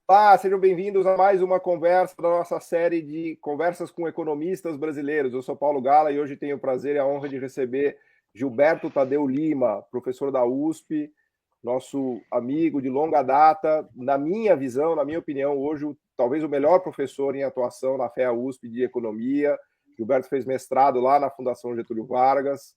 Olá, sejam bem-vindos a mais uma conversa da nossa série de conversas com economistas brasileiros. Eu sou Paulo Gala e hoje tenho o prazer e a honra de receber Gilberto Tadeu Lima, professor da USP, nosso amigo de longa data, na minha visão, na minha opinião, hoje talvez o melhor professor em atuação na FEA USP de economia. Gilberto fez mestrado lá na Fundação Getúlio Vargas,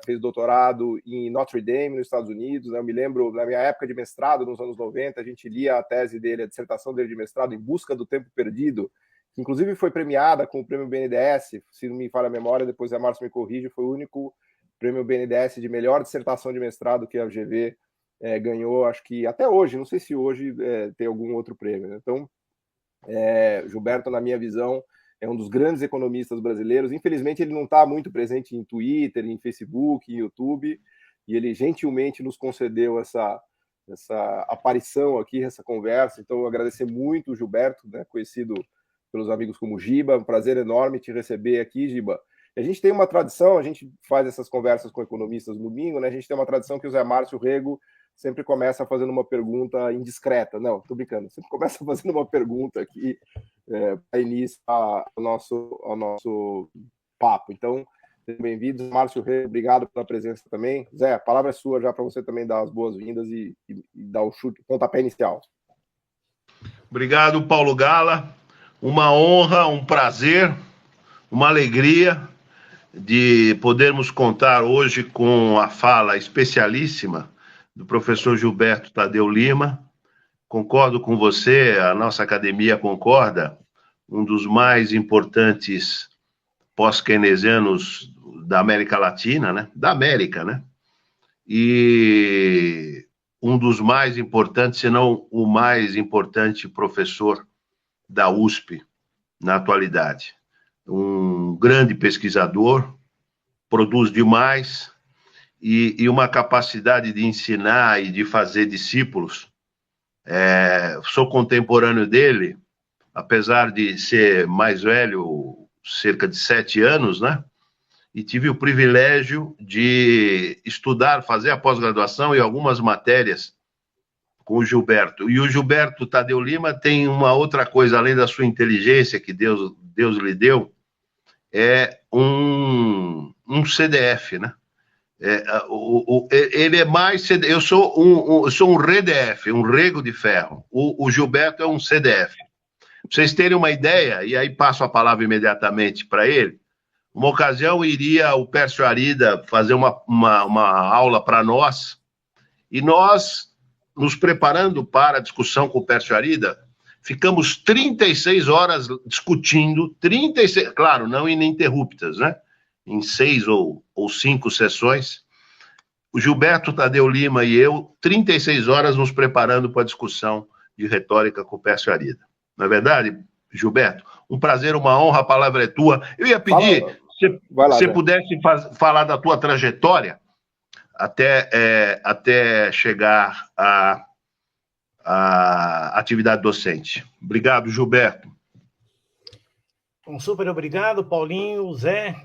fez doutorado em Notre Dame, nos Estados Unidos. Eu me lembro, na minha época de mestrado, nos anos 90, a gente lia a tese dele, a dissertação dele de mestrado, Em Busca do Tempo Perdido, que inclusive foi premiada com o prêmio BNDES, se não me falha a memória, depois a Márcio me corrige, foi o único prêmio BNDES de melhor dissertação de mestrado que a UGV ganhou, acho que até hoje, não sei se hoje tem algum outro prêmio. Né? Então, Gilberto, na minha visão, é um dos grandes economistas brasileiros. Infelizmente, ele não está muito presente em Twitter, em Facebook, em YouTube, e ele gentilmente nos concedeu essa aparição aqui, essa conversa. Então, eu agradecer muito o Gilberto, né, conhecido pelos amigos como Giba. Um prazer enorme te receber aqui, Giba. A gente tem uma tradição, a gente faz essas conversas com economistas no domingo, né? A gente tem uma tradição que o Zé Márcio Rego sempre começa fazendo uma pergunta indiscreta. Não, estou brincando. Sempre começa fazendo uma pergunta aqui para início ao nosso papo. Então, sejam bem-vindos. Márcio Rego, obrigado pela presença também. Zé, a palavra é sua já para você também dar as boas-vindas e dar o chute, o pontapé inicial. Obrigado, Paulo Gala. Uma honra, um prazer, uma alegria de podermos contar hoje com a fala especialíssima do professor Gilberto Tadeu Lima. Concordo com você, a nossa academia concorda, um dos mais importantes pós-keynesianos da América Latina, né? Da América, né? E um dos mais importantes, se não o mais importante professor da USP na atualidade. Um grande pesquisador, produz demais e uma capacidade de ensinar e de fazer discípulos. Sou contemporâneo dele, apesar de ser mais velho, cerca de 7 anos, né? E tive o privilégio de estudar, fazer a pós-graduação e algumas matérias com o Gilberto. E o Gilberto Tadeu Lima tem uma outra coisa, além da sua inteligência que Deus lhe deu, é um CDF, né? Ele é mais CDF. Eu sou um RDF, um rego de ferro. O Gilberto é um CDF. Pra vocês terem uma ideia, e aí passo a palavra imediatamente para ele, uma ocasião iria o Pércio Arida fazer uma aula para nós, e nós, nos preparando para a discussão com o Pércio Arida, ficamos 36 horas discutindo, 36, claro, não ininterruptas, né? Em 6 ou 5 sessões. O Gilberto Tadeu Lima e eu, 36 horas nos preparando para a discussão de retórica com o Pércio Arida. Não é verdade, Gilberto? Um prazer, uma honra, a palavra é tua. Eu ia pedir, se você pudesse falar da tua trajetória até chegar à atividade docente. Obrigado, Gilberto. Bom, super obrigado, Paulinho, Zé.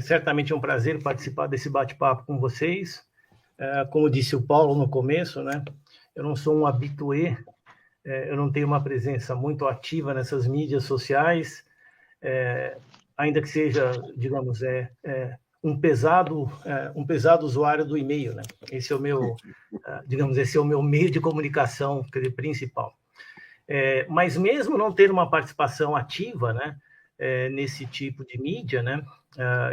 Certamente é um prazer participar desse bate-papo com vocês. Como disse o Paulo no começo, né? Eu não sou um habitué, eu não tenho uma presença muito ativa nessas mídias sociais, ainda que seja, digamos, um pesado usuário do e-mail, né? Esse é o meu, esse é o meu meio de comunicação principal. Mas mesmo não ter uma participação ativa, né, nesse tipo de mídia, né,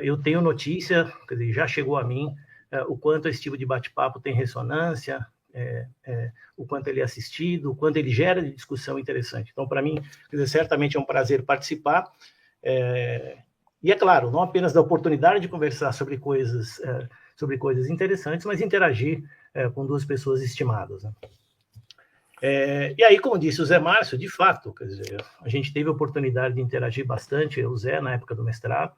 eu tenho notícia, quer dizer, já chegou a mim, o quanto esse tipo de bate-papo tem ressonância, o quanto ele é assistido, o quanto ele gera de discussão interessante. Então, para mim, quer dizer, certamente é um prazer participar. E é claro, não apenas da oportunidade de conversar sobre coisas interessantes, mas interagir com duas pessoas estimadas, né? E aí, como disse o Zé Márcio, de fato, quer dizer, a gente teve a oportunidade de interagir bastante, o Zé, na época do mestrado,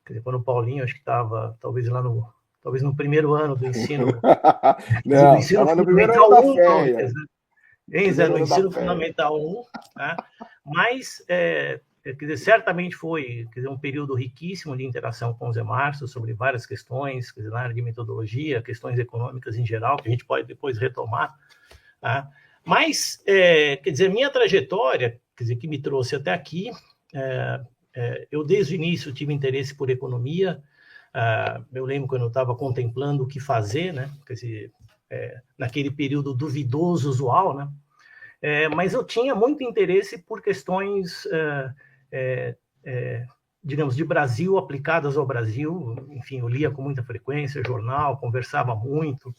quer dizer, quando o Paulinho, acho que estava, talvez no primeiro ano do ensino... Não, do ensino fundamental 1, talvez, né? Zé, no ensino fundamental 1, né? Mas... quer dizer, certamente foi, quer dizer, um período riquíssimo de interação com o Zé Márcio sobre várias questões, quer dizer, na área de metodologia, questões econômicas em geral, que a gente pode depois retomar, tá? Mas, quer dizer, minha trajetória, quer dizer, que me trouxe até aqui, eu desde o início tive interesse por economia. Eu lembro quando eu estava contemplando o que fazer, né? Quer dizer, naquele período duvidoso, usual, né? Mas eu tinha muito interesse por questões, digamos, de Brasil, aplicadas ao Brasil. Enfim, eu lia com muita frequência jornal, conversava muito.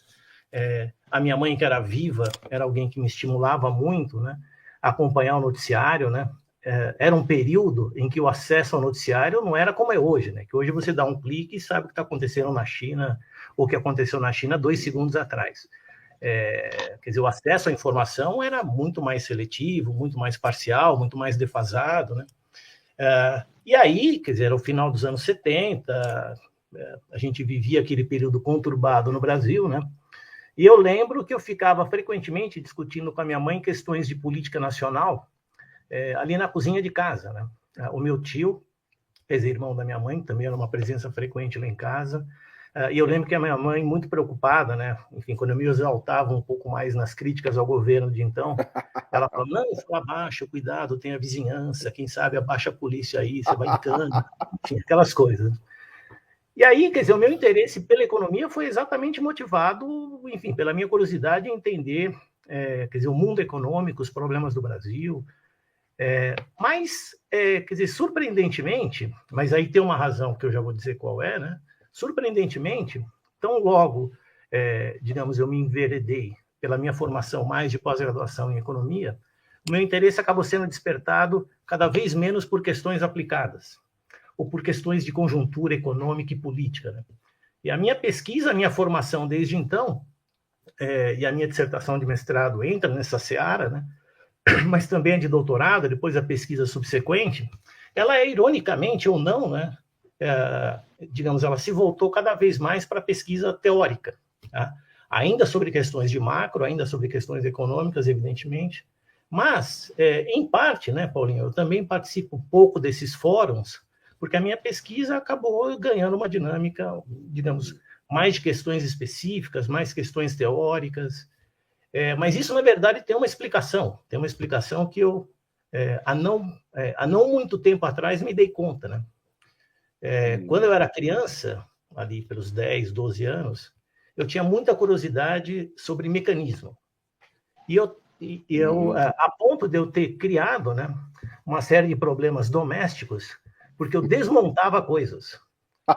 A minha mãe, que era viva, era alguém que me estimulava muito, né, a acompanhar o noticiário, né? Era um período em que o acesso ao noticiário não era como é hoje, né? Que hoje você dá um clique e sabe o que está acontecendo na China, ou o que aconteceu na China 2 segundos atrás. Quer dizer, o acesso à informação era muito mais seletivo, muito mais parcial, muito mais defasado, né? E aí, quer dizer, era o final dos anos 70, a gente vivia aquele período conturbado no Brasil, né? E eu lembro que eu ficava frequentemente discutindo com a minha mãe questões de política nacional, ali na cozinha de casa, né? O meu tio, quer dizer, irmão da minha mãe, também era uma presença frequente lá em casa. E eu lembro que a minha mãe, muito preocupada, né? Enfim, quando eu me exaltava um pouco mais nas críticas ao governo de então, ela falou, não, abaixa, cuidado, tem a vizinhança, quem sabe abaixa a polícia aí, você vai em cana, enfim, aquelas coisas. E aí, quer dizer, o meu interesse pela economia foi exatamente motivado, enfim, pela minha curiosidade em entender, quer dizer, o mundo econômico, os problemas do Brasil. Mas, quer dizer, surpreendentemente, mas aí tem uma razão que eu já vou dizer qual é, né? Surpreendentemente, tão logo, digamos, eu me enveredei pela minha formação mais de pós-graduação em economia, o meu interesse acabou sendo despertado cada vez menos por questões aplicadas, ou por questões de conjuntura econômica e política, né? E a minha pesquisa, a minha formação desde então, e a minha dissertação de mestrado entra nessa seara, né? Mas também a de doutorado, depois a pesquisa subsequente, ela ironicamente ou não, né? Digamos, ela se voltou cada vez mais para a pesquisa teórica, tá? Ainda sobre questões de macro, ainda sobre questões econômicas, evidentemente, mas, em parte, né, Paulinho, eu também participo um pouco desses fóruns, porque a minha pesquisa acabou ganhando uma dinâmica, digamos, mais de questões específicas, mais questões teóricas, mas isso, na verdade, tem uma explicação que eu, há não muito tempo atrás, me dei conta, né? Quando eu era criança, ali pelos 10, 12 anos, eu tinha muita curiosidade sobre mecanismo. E eu a ponto de eu ter criado, né, uma série de problemas domésticos, porque eu desmontava coisas.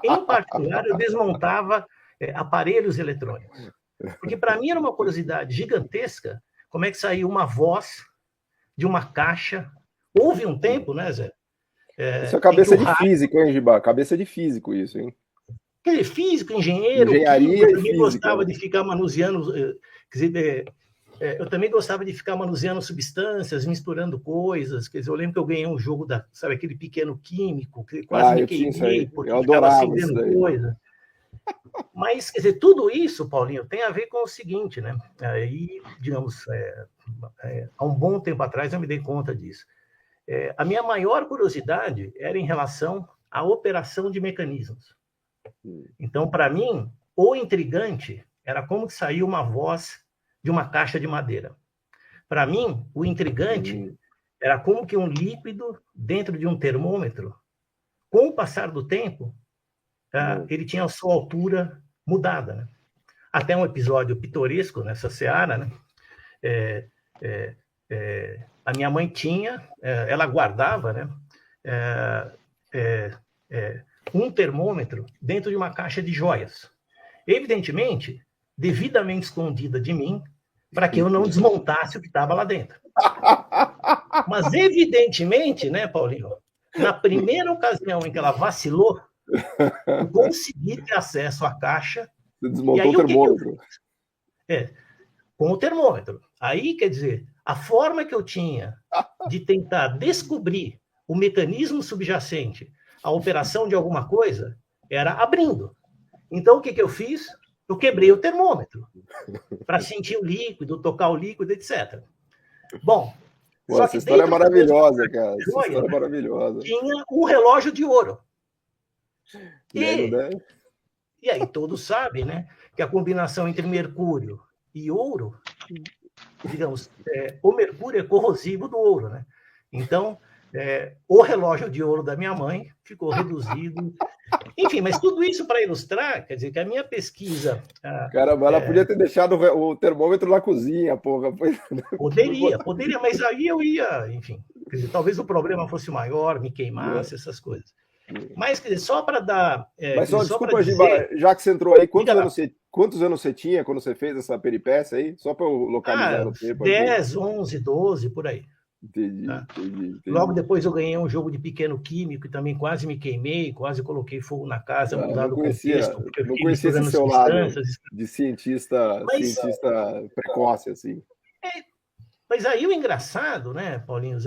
Em particular, eu desmontava aparelhos eletrônicos. Porque para mim era uma curiosidade gigantesca como é que saiu uma voz de uma caixa. Houve um tempo, né, Zé? Isso é cabeça de físico, hein, Giba? Cabeça de físico isso, hein? Quer dizer, físico, engenheiro, engenharia químico, eu também física. Gostava de ficar manuseando, quer dizer, eu também gostava de ficar manuseando substâncias, misturando coisas. Quer dizer, eu lembro que eu ganhei um jogo sabe, aquele pequeno químico, que quase me queimei, porque eu ficava acendendo coisa. Mas, quer dizer, tudo isso, Paulinho, tem a ver com o seguinte, né? Aí, digamos, há um bom tempo atrás eu me dei conta disso. A minha maior curiosidade era em relação à operação de mecanismos. Então, para mim, o intrigante era como que saiu uma voz de uma caixa de madeira. Para mim, o intrigante era como que um líquido dentro de um termômetro, com o passar do tempo, ele tinha a sua altura mudada, né? Até um episódio pitoresco nessa seara, né? A minha mãe ela guardava, né? Um termômetro dentro de uma caixa de joias. Evidentemente, devidamente escondida de mim, para que eu não desmontasse o que estava lá dentro. Mas, evidentemente, né, Paulinho, na primeira ocasião em que ela vacilou, eu consegui ter acesso à caixa. Você desmontou o termômetro. Com o termômetro. Aí, quer dizer, a forma que eu tinha de tentar descobrir o mecanismo subjacente à operação de alguma coisa era abrindo. Então, o que eu fiz? Eu quebrei o termômetro para sentir o líquido, tocar o líquido, etc. Bom, só essa história é maravilhosa, cara. Essa história é maravilhosa. Tinha um relógio de ouro. E aí todos sabem, né, que a combinação entre mercúrio e ouro digamos, o mercúrio é corrosivo do ouro, né? Então, o relógio de ouro da minha mãe ficou reduzido. Enfim, mas tudo isso para ilustrar, quer dizer, que a minha pesquisa... Caramba, ela podia ter deixado o termômetro na cozinha, porra. Poderia, mas aí eu ia, enfim, quer dizer, talvez o problema fosse maior, me queimasse, essas coisas. Mas, quer dizer, só para dar... Mas só, desculpa, Giba, já que você entrou aí, quantos anos você tinha quando você fez essa peripécia aí? Só para eu localizar no tempo. 10, 11, 12, por aí. Entendi. Logo depois eu ganhei um jogo de pequeno químico e também quase me queimei, quase coloquei fogo na casa, mudado o contexto. Não conhecia esse seu lado de cientista precoce, assim. Mas aí o engraçado, né, Paulinho,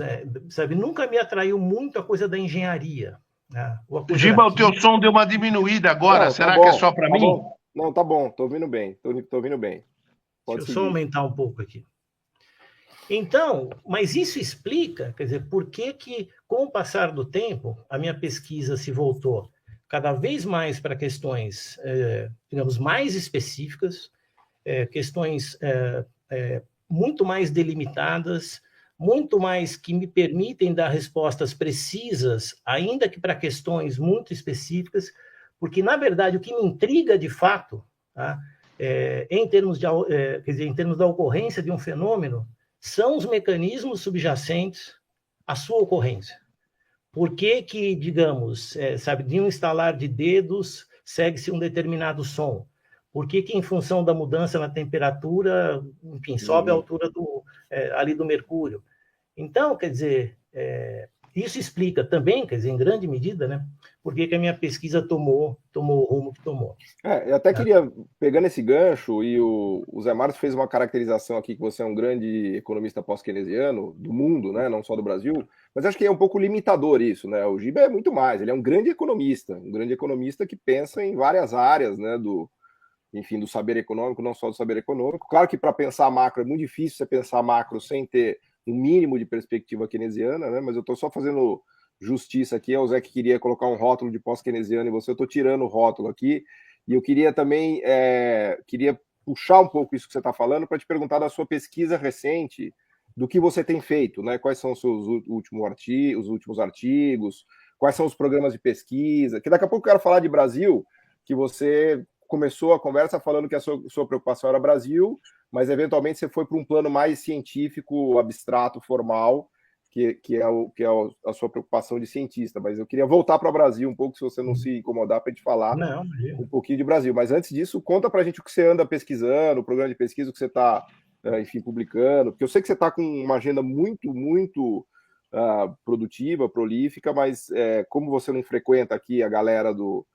sabe, nunca me atraiu muito a coisa da engenharia. Né? Giba, o teu som deu uma diminuída agora, será que é só para mim? Bom. Não, tá bom, tô ouvindo bem, Pode Deixa eu só aumentar um pouco aqui. Então, mas isso explica, quer dizer, por que com o passar do tempo, a minha pesquisa se voltou cada vez mais para questões, digamos, mais específicas, questões muito mais delimitadas, muito mais que me permitem dar respostas precisas, ainda que para questões muito específicas, porque, na verdade, o que me intriga de fato, tá, em termos quer dizer, em termos da ocorrência de um fenômeno, são os mecanismos subjacentes à sua ocorrência. Por que, digamos, sabe, de um estalar de dedos segue-se um determinado som? Por que, em função da mudança na temperatura, enfim, sobe a altura ali do mercúrio? Então, quer dizer, isso explica também, quer dizer, em grande medida, né, por que a minha pesquisa tomou o rumo que tomou. Eu até queria, pegando esse gancho, e o Zé Marcos fez uma caracterização aqui que você é um grande economista pós-keynesiano do mundo, né, não só do Brasil, mas acho que é um pouco limitador isso, né? O Giba é muito mais, ele é um grande economista que pensa em várias áreas, né, do saber econômico, não só do saber econômico. Claro que para pensar macro é muito difícil você pensar macro sem ter um mínimo de perspectiva keynesiana, né? Mas eu estou só fazendo justiça aqui ao Zé que queria colocar um rótulo de pós-keynesiano e você, eu estou tirando o rótulo aqui, e eu queria também queria puxar um pouco isso que você está falando para te perguntar da sua pesquisa recente, do que você tem feito, né? Quais são os seus últimos artigos, quais são os programas de pesquisa, que daqui a pouco eu quero falar de Brasil, que você começou a conversa falando que a sua preocupação era Brasil, mas eventualmente você foi para um plano mais científico, abstrato, formal, que é a sua preocupação de cientista. Mas eu queria voltar para o Brasil um pouco, se você não se incomodar, para a gente falar um pouquinho de Brasil. Mas antes disso, conta para a gente o que você anda pesquisando, o programa de pesquisa, o que você está, enfim, publicando, porque eu sei que você está com uma agenda muito, muito produtiva, prolífica, mas como você não frequenta aqui a galera do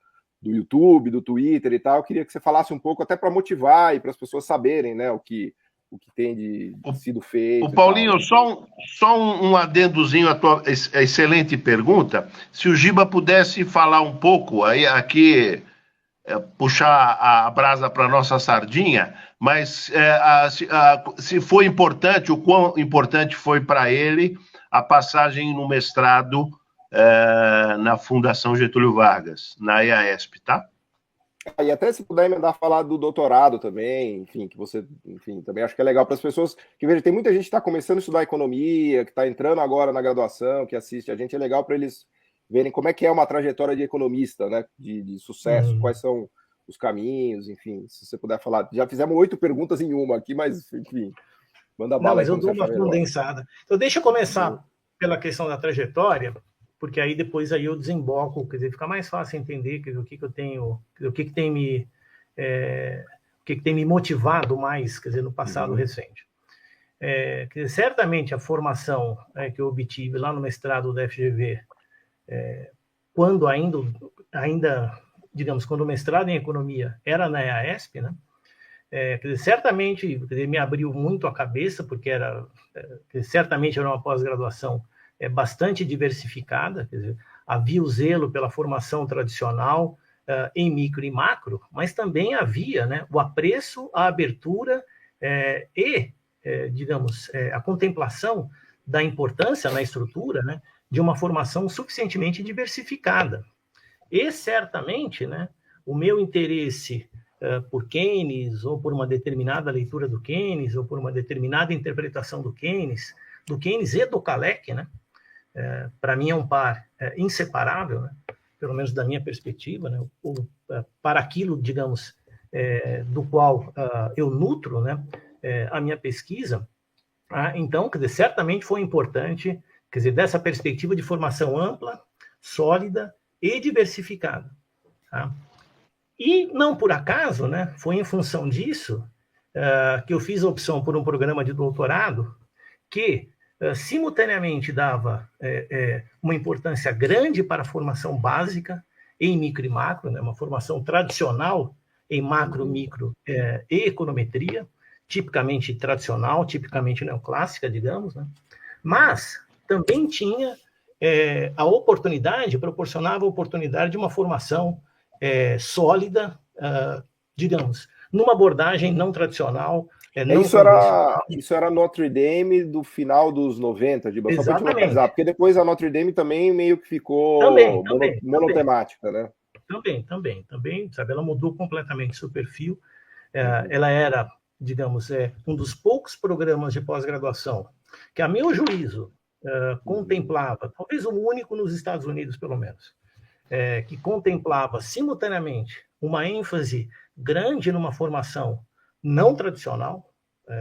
YouTube, do Twitter e tal, eu queria que você falasse um pouco, até para motivar e para as pessoas saberem, né, o que tem sido feito. O Paulinho, só um adendozinho à tua excelente pergunta. Se o Giba pudesse falar um pouco, aí aqui puxar a brasa para a nossa sardinha, mas se foi importante, o quão importante foi para ele a passagem no mestrado na Fundação Getúlio Vargas, na EASP, tá? E até se puder emendar falar do doutorado também, enfim, que você, enfim, também acho que é legal para as pessoas, que veja, tem muita gente que está começando a estudar economia, que está entrando agora na graduação, que assiste a gente, é legal para eles verem como é que é uma trajetória de economista, né, de sucesso, quais são os caminhos, enfim, se você puder falar. Já fizemos 8 perguntas em uma aqui, mas, enfim, manda bala. Não, mas eu dou uma condensada. Então, deixa eu começar pela questão da trajetória, porque aí depois eu desemboco, quer dizer, fica mais fácil entender o que eu tenho, o que tem me motivado mais, quer dizer, no passado recente. Quer dizer, certamente a formação que eu obtive lá no mestrado da FGV, quando ainda, digamos, quando o mestrado em economia era na EASP, né? Quer dizer, certamente, quer dizer, me abriu muito a cabeça, porque certamente era uma pós-graduação bastante diversificada, quer dizer, havia o zelo pela formação tradicional em micro e macro, mas também havia, né, o apreço, a abertura digamos, a contemplação da importância na estrutura, né, de uma formação suficientemente diversificada. E certamente, né, o meu interesse por Keynes, ou por uma determinada leitura do Keynes, ou por uma determinada interpretação do Keynes e do Kalec, né? Para mim é um par inseparável, né? Pelo menos da minha perspectiva, né? Para aquilo, digamos, do qual eu nutro, né? A minha pesquisa. Então, quer dizer, certamente foi importante, quer dizer, dessa perspectiva de formação ampla, sólida e diversificada. Tá? E não por acaso, né, foi em função disso que eu fiz a opção por um programa de doutorado que simultaneamente dava uma importância grande para a formação básica em micro e macro, né, uma formação tradicional em macro, micro e econometria, tipicamente tradicional, tipicamente neoclássica, digamos, né? Mas também tinha a oportunidade, proporcionava a oportunidade de uma formação sólida, digamos, numa abordagem não tradicional, não convencional. Isso era Notre Dame do final dos 90, de só para te localizar, porque depois a Notre Dame também meio que ficou monotemática, né? Também, sabe, ela mudou completamente seu perfil. Ela era, digamos, um dos poucos programas de pós-graduação que, a meu juízo, contemplava, talvez o único nos Estados Unidos, pelo menos, que contemplava simultaneamente uma ênfase grande numa formação não tradicional,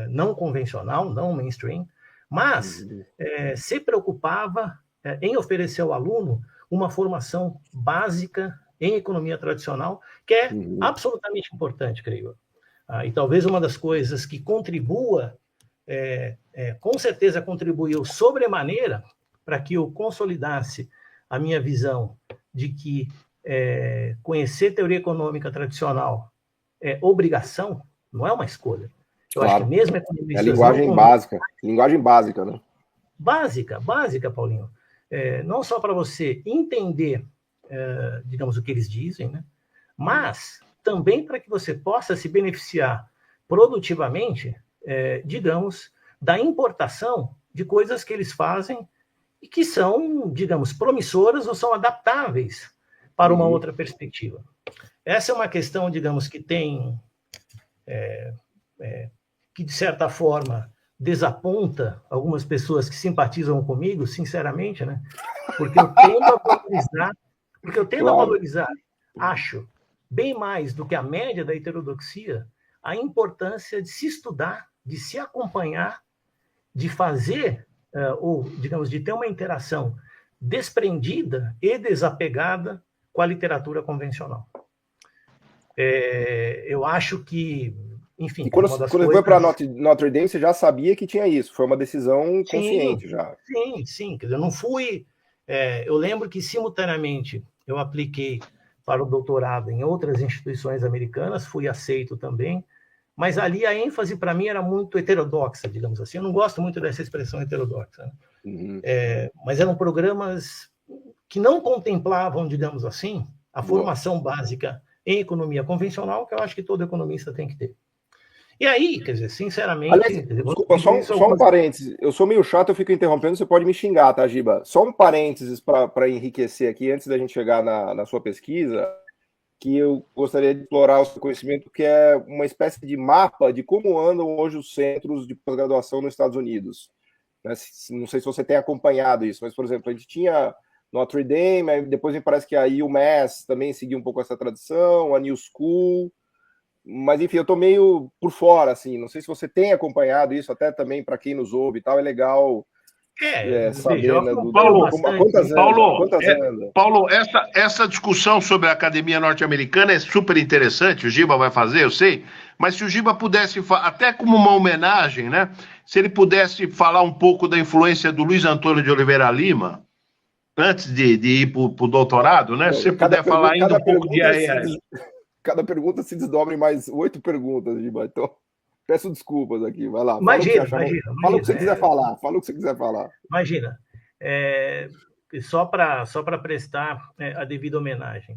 não convencional, não mainstream, mas se preocupava em oferecer ao aluno uma formação básica em economia tradicional, que é absolutamente importante, creio eu. E talvez uma das coisas que contribua, com certeza contribuiu sobremaneira para que eu consolidasse a minha visão de que conhecer teoria econômica tradicional é obrigação, não é uma escolha. Eu acho que mesmo economistas... linguagem básica, né? Básica, Paulinho. Não só para você entender, digamos, o que eles dizem, né? Mas também para que você possa se beneficiar produtivamente, digamos, da importação de coisas que eles fazem e que são, digamos, promissoras ou são adaptáveis para uma outra perspectiva. Essa é uma questão, digamos, que tem, que de certa forma desaponta algumas pessoas que simpatizam comigo, sinceramente, né? Porque eu tendo a valorizar, acho, bem mais do que a média da heterodoxia, a importância de se estudar, de se acompanhar, de fazer, ou, digamos, de ter uma interação desprendida e desapegada com a literatura convencional. Eu acho que, enfim... E quando você foi para Notre Dame, você já sabia que tinha isso? Foi uma decisão consciente já? Sim. Quer dizer, eu não fui... eu lembro que, simultaneamente, eu apliquei para o doutorado em outras instituições americanas, fui aceito também, mas ali a ênfase para mim era muito heterodoxa, digamos assim. Eu não gosto muito dessa expressão heterodoxa, né? Mas eram programas que não contemplavam, digamos assim, a formação básica em economia convencional, que eu acho que todo economista tem que ter. E aí, quer dizer, sinceramente... Aliás, desculpa, só um parênteses. Eu sou meio chato, eu fico interrompendo, você pode me xingar, tá, Giba? Só um parênteses para enriquecer aqui, antes da gente chegar na sua pesquisa, que eu gostaria de explorar o seu conhecimento, que é uma espécie de mapa de como andam hoje os centros de pós-graduação nos Estados Unidos. Não sei se você tem acompanhado isso, mas, por exemplo, a gente tinha Notre Dame, depois me parece que a UMass também seguiu um pouco essa tradição, a New School... Mas, enfim, eu tô meio por fora, assim, não sei se você tem acompanhado isso, até também para quem nos ouve e tal, é legal saber, né, Paulo, essa discussão sobre a academia norte-americana é super interessante, o Giba vai fazer, eu sei, mas se o Giba pudesse, até como uma homenagem, né, se ele pudesse falar um pouco da influência do Luiz Antônio de Oliveira Lima, antes de ir para o doutorado, né, se você puder falar ainda um pouco de... Cada pergunta se desdobra em mais 8 perguntas, Giba. Então, peço desculpas aqui. Vai lá. Imagina. Fala o que você quiser falar. Fala o que você quiser falar. Imagina. Só para prestar a devida homenagem.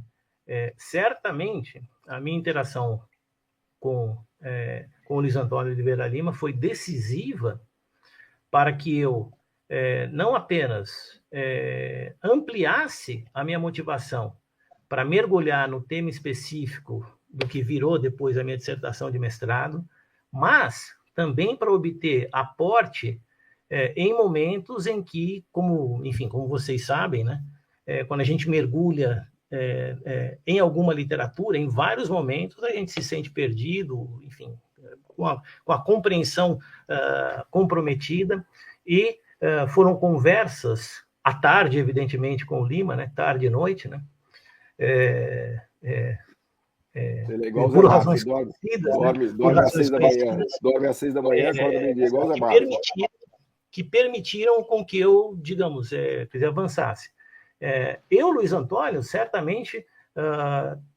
Certamente, a minha interação com o Luiz Antônio de Oliveira Lima foi decisiva para que eu não apenas ampliasse a minha motivação para mergulhar no tema específico do que virou depois a minha dissertação de mestrado, mas também para obter aporte em momentos em que, como vocês sabem, né, quando a gente mergulha em alguma literatura, em vários momentos a gente se sente perdido, enfim, com a compreensão comprometida, e foram conversas à tarde, evidentemente, com o Lima, né, tarde e noite, né, por razões conhecidas, dorme às 6 da manhã, dorme às 6 da manhã, acorda meio-dia, igual o Zé Marcos. Que permitiram com que eu, digamos, avançasse. Eu, Luiz Antônio, certamente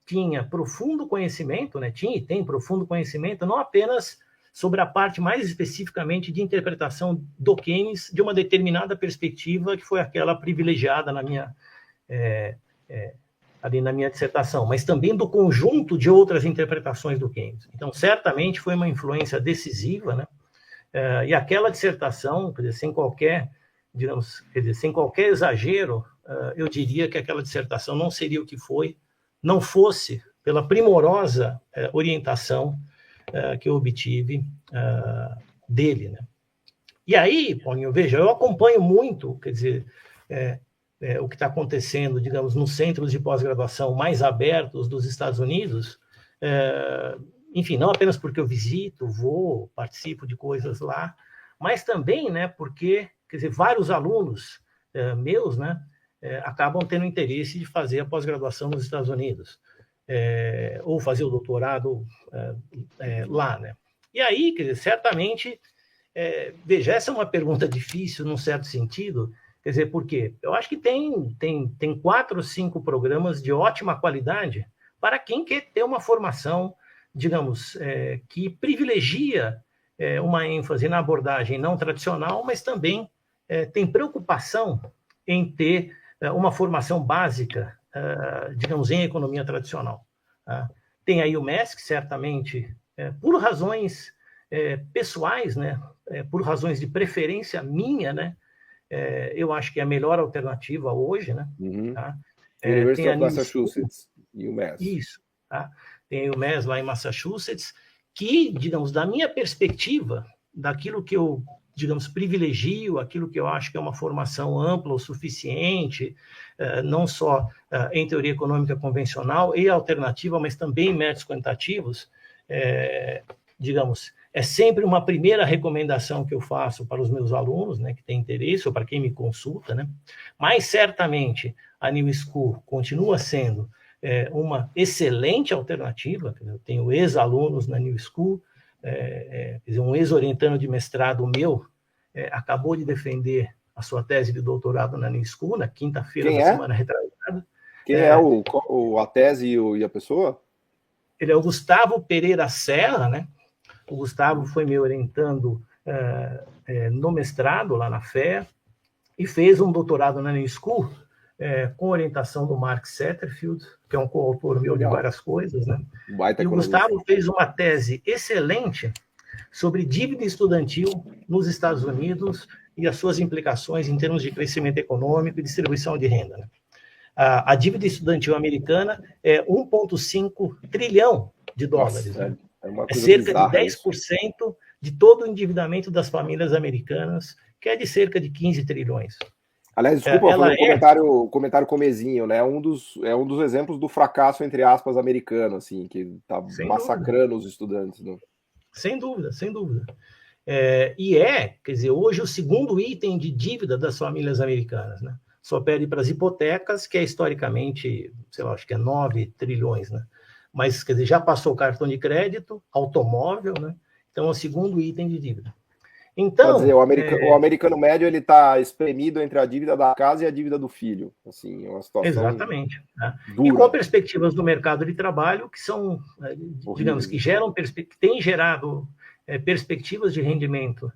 tinha profundo conhecimento, né? Tinha e tem profundo conhecimento, não apenas sobre a parte mais especificamente de interpretação do Keynes de uma determinada perspectiva, que foi aquela privilegiada na minha ali na minha dissertação, mas também do conjunto de outras interpretações do Keynes. Então, certamente foi uma influência decisiva, né? E aquela dissertação, quer dizer, sem qualquer exagero, eu diria que aquela dissertação não seria o que foi, não fosse pela primorosa orientação que eu obtive dele, né? E aí, Paulinho, veja, eu acompanho muito, quer dizer, o que está acontecendo, digamos, nos centros de pós-graduação mais abertos dos Estados Unidos, enfim, não apenas porque eu visito, vou, participo de coisas lá, mas também, né, porque, quer dizer, vários alunos meus, né, acabam tendo interesse de fazer a pós-graduação nos Estados Unidos, ou fazer o doutorado lá, né. E aí, quer dizer, certamente, veja, essa é uma pergunta difícil, num certo sentido, quer dizer, por quê? Eu acho que tem 4 ou 5 programas de ótima qualidade para quem quer ter uma formação, digamos, que privilegia uma ênfase na abordagem não tradicional, mas também tem preocupação em ter uma formação básica, digamos, em economia tradicional. Tá? Tem aí o MESC, certamente, por razões pessoais, né? Por razões de preferência minha, né? Eu acho que é a melhor alternativa hoje, né? Uhum. Tá? University of Massachusetts e o MES. Isso, tá? Tem o MES lá em Massachusetts, que, digamos, da minha perspectiva, daquilo que eu, digamos, privilegio, aquilo que eu acho que é uma formação ampla o suficiente, não só em teoria econômica convencional e alternativa, mas também em métodos quantitativos, digamos, é sempre uma primeira recomendação que eu faço para os meus alunos, né, que têm interesse, ou para quem me consulta, né? Mas, certamente, a New School continua sendo uma excelente alternativa. Eu tenho ex-alunos na New School, quer dizer, um ex-orientando de mestrado meu acabou de defender a sua tese de doutorado na New School, na quinta-feira da semana retrasada. Quem é a tese e a pessoa? Ele é o Gustavo Pereira Serra, né? O Gustavo foi me orientando no mestrado, lá na FEA, e fez um doutorado na New School, com orientação do Mark Satterfield, que é um coautor meu de várias coisas, né? E o Gustavo fez uma tese excelente sobre dívida estudantil nos Estados Unidos e as suas implicações em termos de crescimento econômico e distribuição de renda, né? A dívida estudantil americana é 1,5 trilhão de dólares. Nossa, né? É cerca de 10% de todo o endividamento das famílias americanas, que é de cerca de 15 trilhões. Aliás, desculpa, um comentário comezinho, né? É um dos exemplos do fracasso, entre aspas, americano, assim, que está massacrando os estudantes. Né? Sem dúvida, sem dúvida. Quer dizer, hoje o segundo item de dívida das famílias americanas, né? Só perde para as hipotecas, que é historicamente, sei lá, acho que é 9 trilhões, né? Mas, quer dizer, já passou o cartão de crédito, automóvel, né? Então, é o segundo item de dívida. Então, quer dizer, o americano médio ele está espremido entre a dívida da casa e a dívida do filho. Assim, é uma situação. Exatamente. Né? Dura. E com perspectivas do mercado de trabalho que são, digamos, que têm gerado perspectivas de rendimento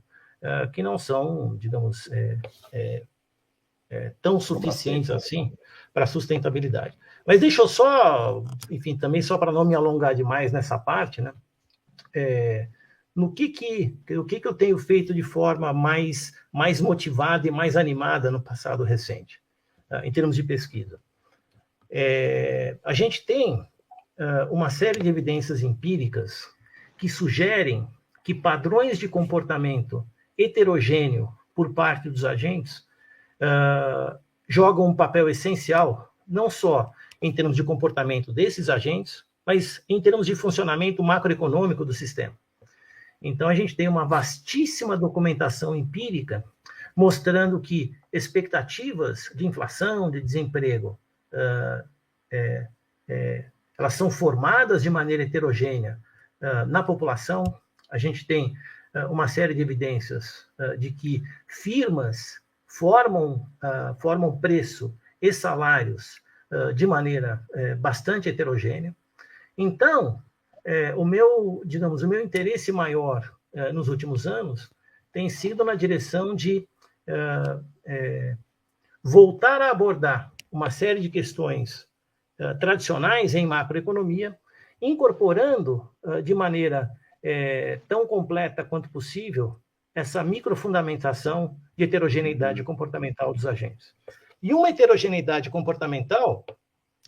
que não são, digamos, tão suficientes assim para a sustentabilidade. Mas deixa eu só, enfim, também só para não me alongar demais nessa parte, né? O que eu tenho feito de forma mais motivada e mais animada no passado recente, em termos de pesquisa? A gente tem uma série de evidências empíricas que sugerem que padrões de comportamento heterogêneo por parte dos agentes jogam um papel essencial, não só em termos de comportamento desses agentes, mas em termos de funcionamento macroeconômico do sistema. Então, a gente tem uma vastíssima documentação empírica mostrando que expectativas de inflação, de desemprego, elas são formadas de maneira heterogênea na população. A gente tem uma série de evidências de que firmas formam preço e salários de maneira bastante heterogênea. Então, o meu interesse maior nos últimos anos tem sido na direção de voltar a abordar uma série de questões tradicionais em macroeconomia, incorporando de maneira tão completa quanto possível essa microfundamentação de heterogeneidade comportamental dos agentes. E uma heterogeneidade comportamental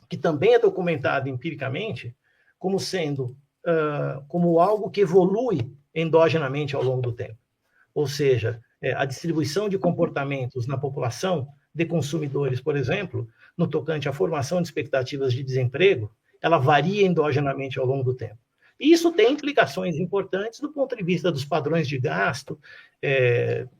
que também é documentada empiricamente como sendo como algo que evolui endogenamente ao longo do tempo. Ou seja, a distribuição de comportamentos na população de consumidores, por exemplo, no tocante à formação de expectativas de desemprego, ela varia endogenamente ao longo do tempo. E isso tem implicações importantes do ponto de vista dos padrões de gasto,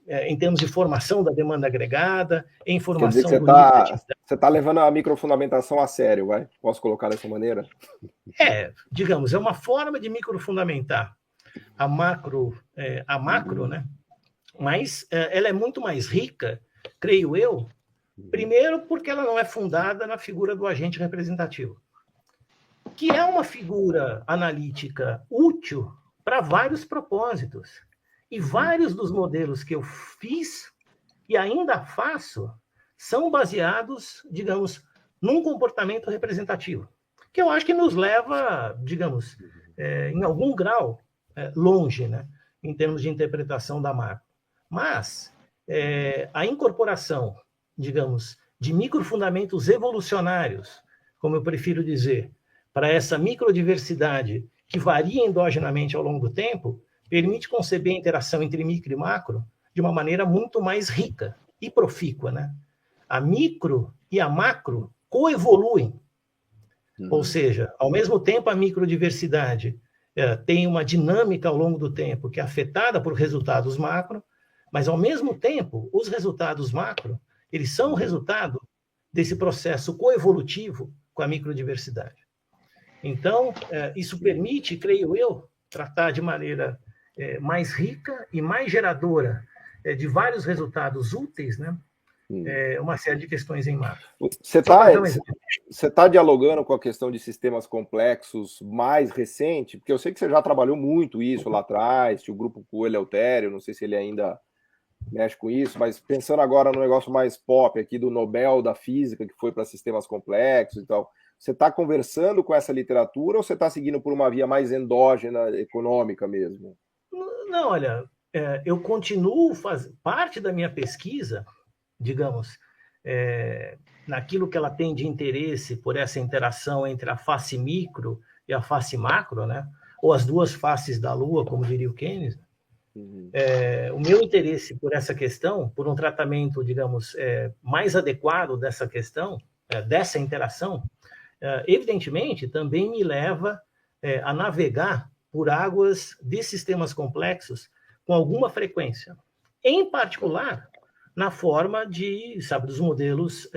em termos de formação da demanda agregada, em formação do nível de atividade. Você está levando a microfundamentação a sério, vai? Posso colocar dessa maneira? Digamos, é uma forma de microfundamentar a macro, né? Mas ela é muito mais rica, creio eu, primeiro porque ela não é fundada na figura do agente representativo, que é uma figura analítica útil para vários propósitos. E vários dos modelos que eu fiz e ainda faço são baseados, digamos, num comportamento representativo, que eu acho que nos leva, digamos, em algum grau, longe, né, em termos de interpretação da macro. Mas a incorporação, digamos, de microfundamentos evolucionários, como eu prefiro dizer, para essa microdiversidade que varia endogenamente ao longo do tempo, permite conceber a interação entre micro e macro de uma maneira muito mais rica e profícua, né? A micro e a macro coevoluem. Ou seja, ao mesmo tempo a microdiversidade tem uma dinâmica ao longo do tempo que é afetada por resultados macro, mas ao mesmo tempo os resultados macro, eles são resultado desse processo coevolutivo com a microdiversidade. Então, isso permite, creio eu, tratar de maneira mais rica e mais geradora de vários resultados úteis, né? Uma série de questões em macro. Você está dialogando com a questão de sistemas complexos mais recente? Porque eu sei que você já trabalhou muito isso lá atrás, tinha o grupo com o Eleutério, não sei se ele ainda mexe com isso, mas pensando agora no negócio mais pop aqui do Nobel da Física, que foi para sistemas complexos e tal, você está conversando com essa literatura ou você está seguindo por uma via mais endógena, econômica mesmo? Não, olha, eu continuo parte da minha pesquisa, digamos, naquilo que ela tem de interesse por essa interação entre a face micro e a face macro, né? Ou as duas faces da Lua, como diria o Keynes. O meu interesse por essa questão, por um tratamento, digamos, mais adequado dessa questão, dessa interação, evidentemente, também me leva a navegar por águas de sistemas complexos com alguma frequência. Em particular, na forma dos modelos,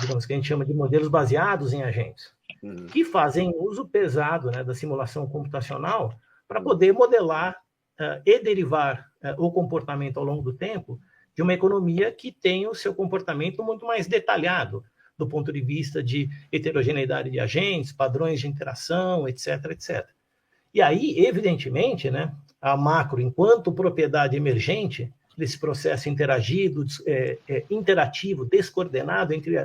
digamos que a gente chama de modelos baseados em agentes, que fazem uso pesado, né, da simulação computacional para poder modelar e derivar o comportamento ao longo do tempo de uma economia que tem o seu comportamento muito mais detalhado, do ponto de vista de heterogeneidade de agentes, padrões de interação, etc., etc. E aí, evidentemente, né, a macro, enquanto propriedade emergente desse processo interagido, interativo, descoordenado entre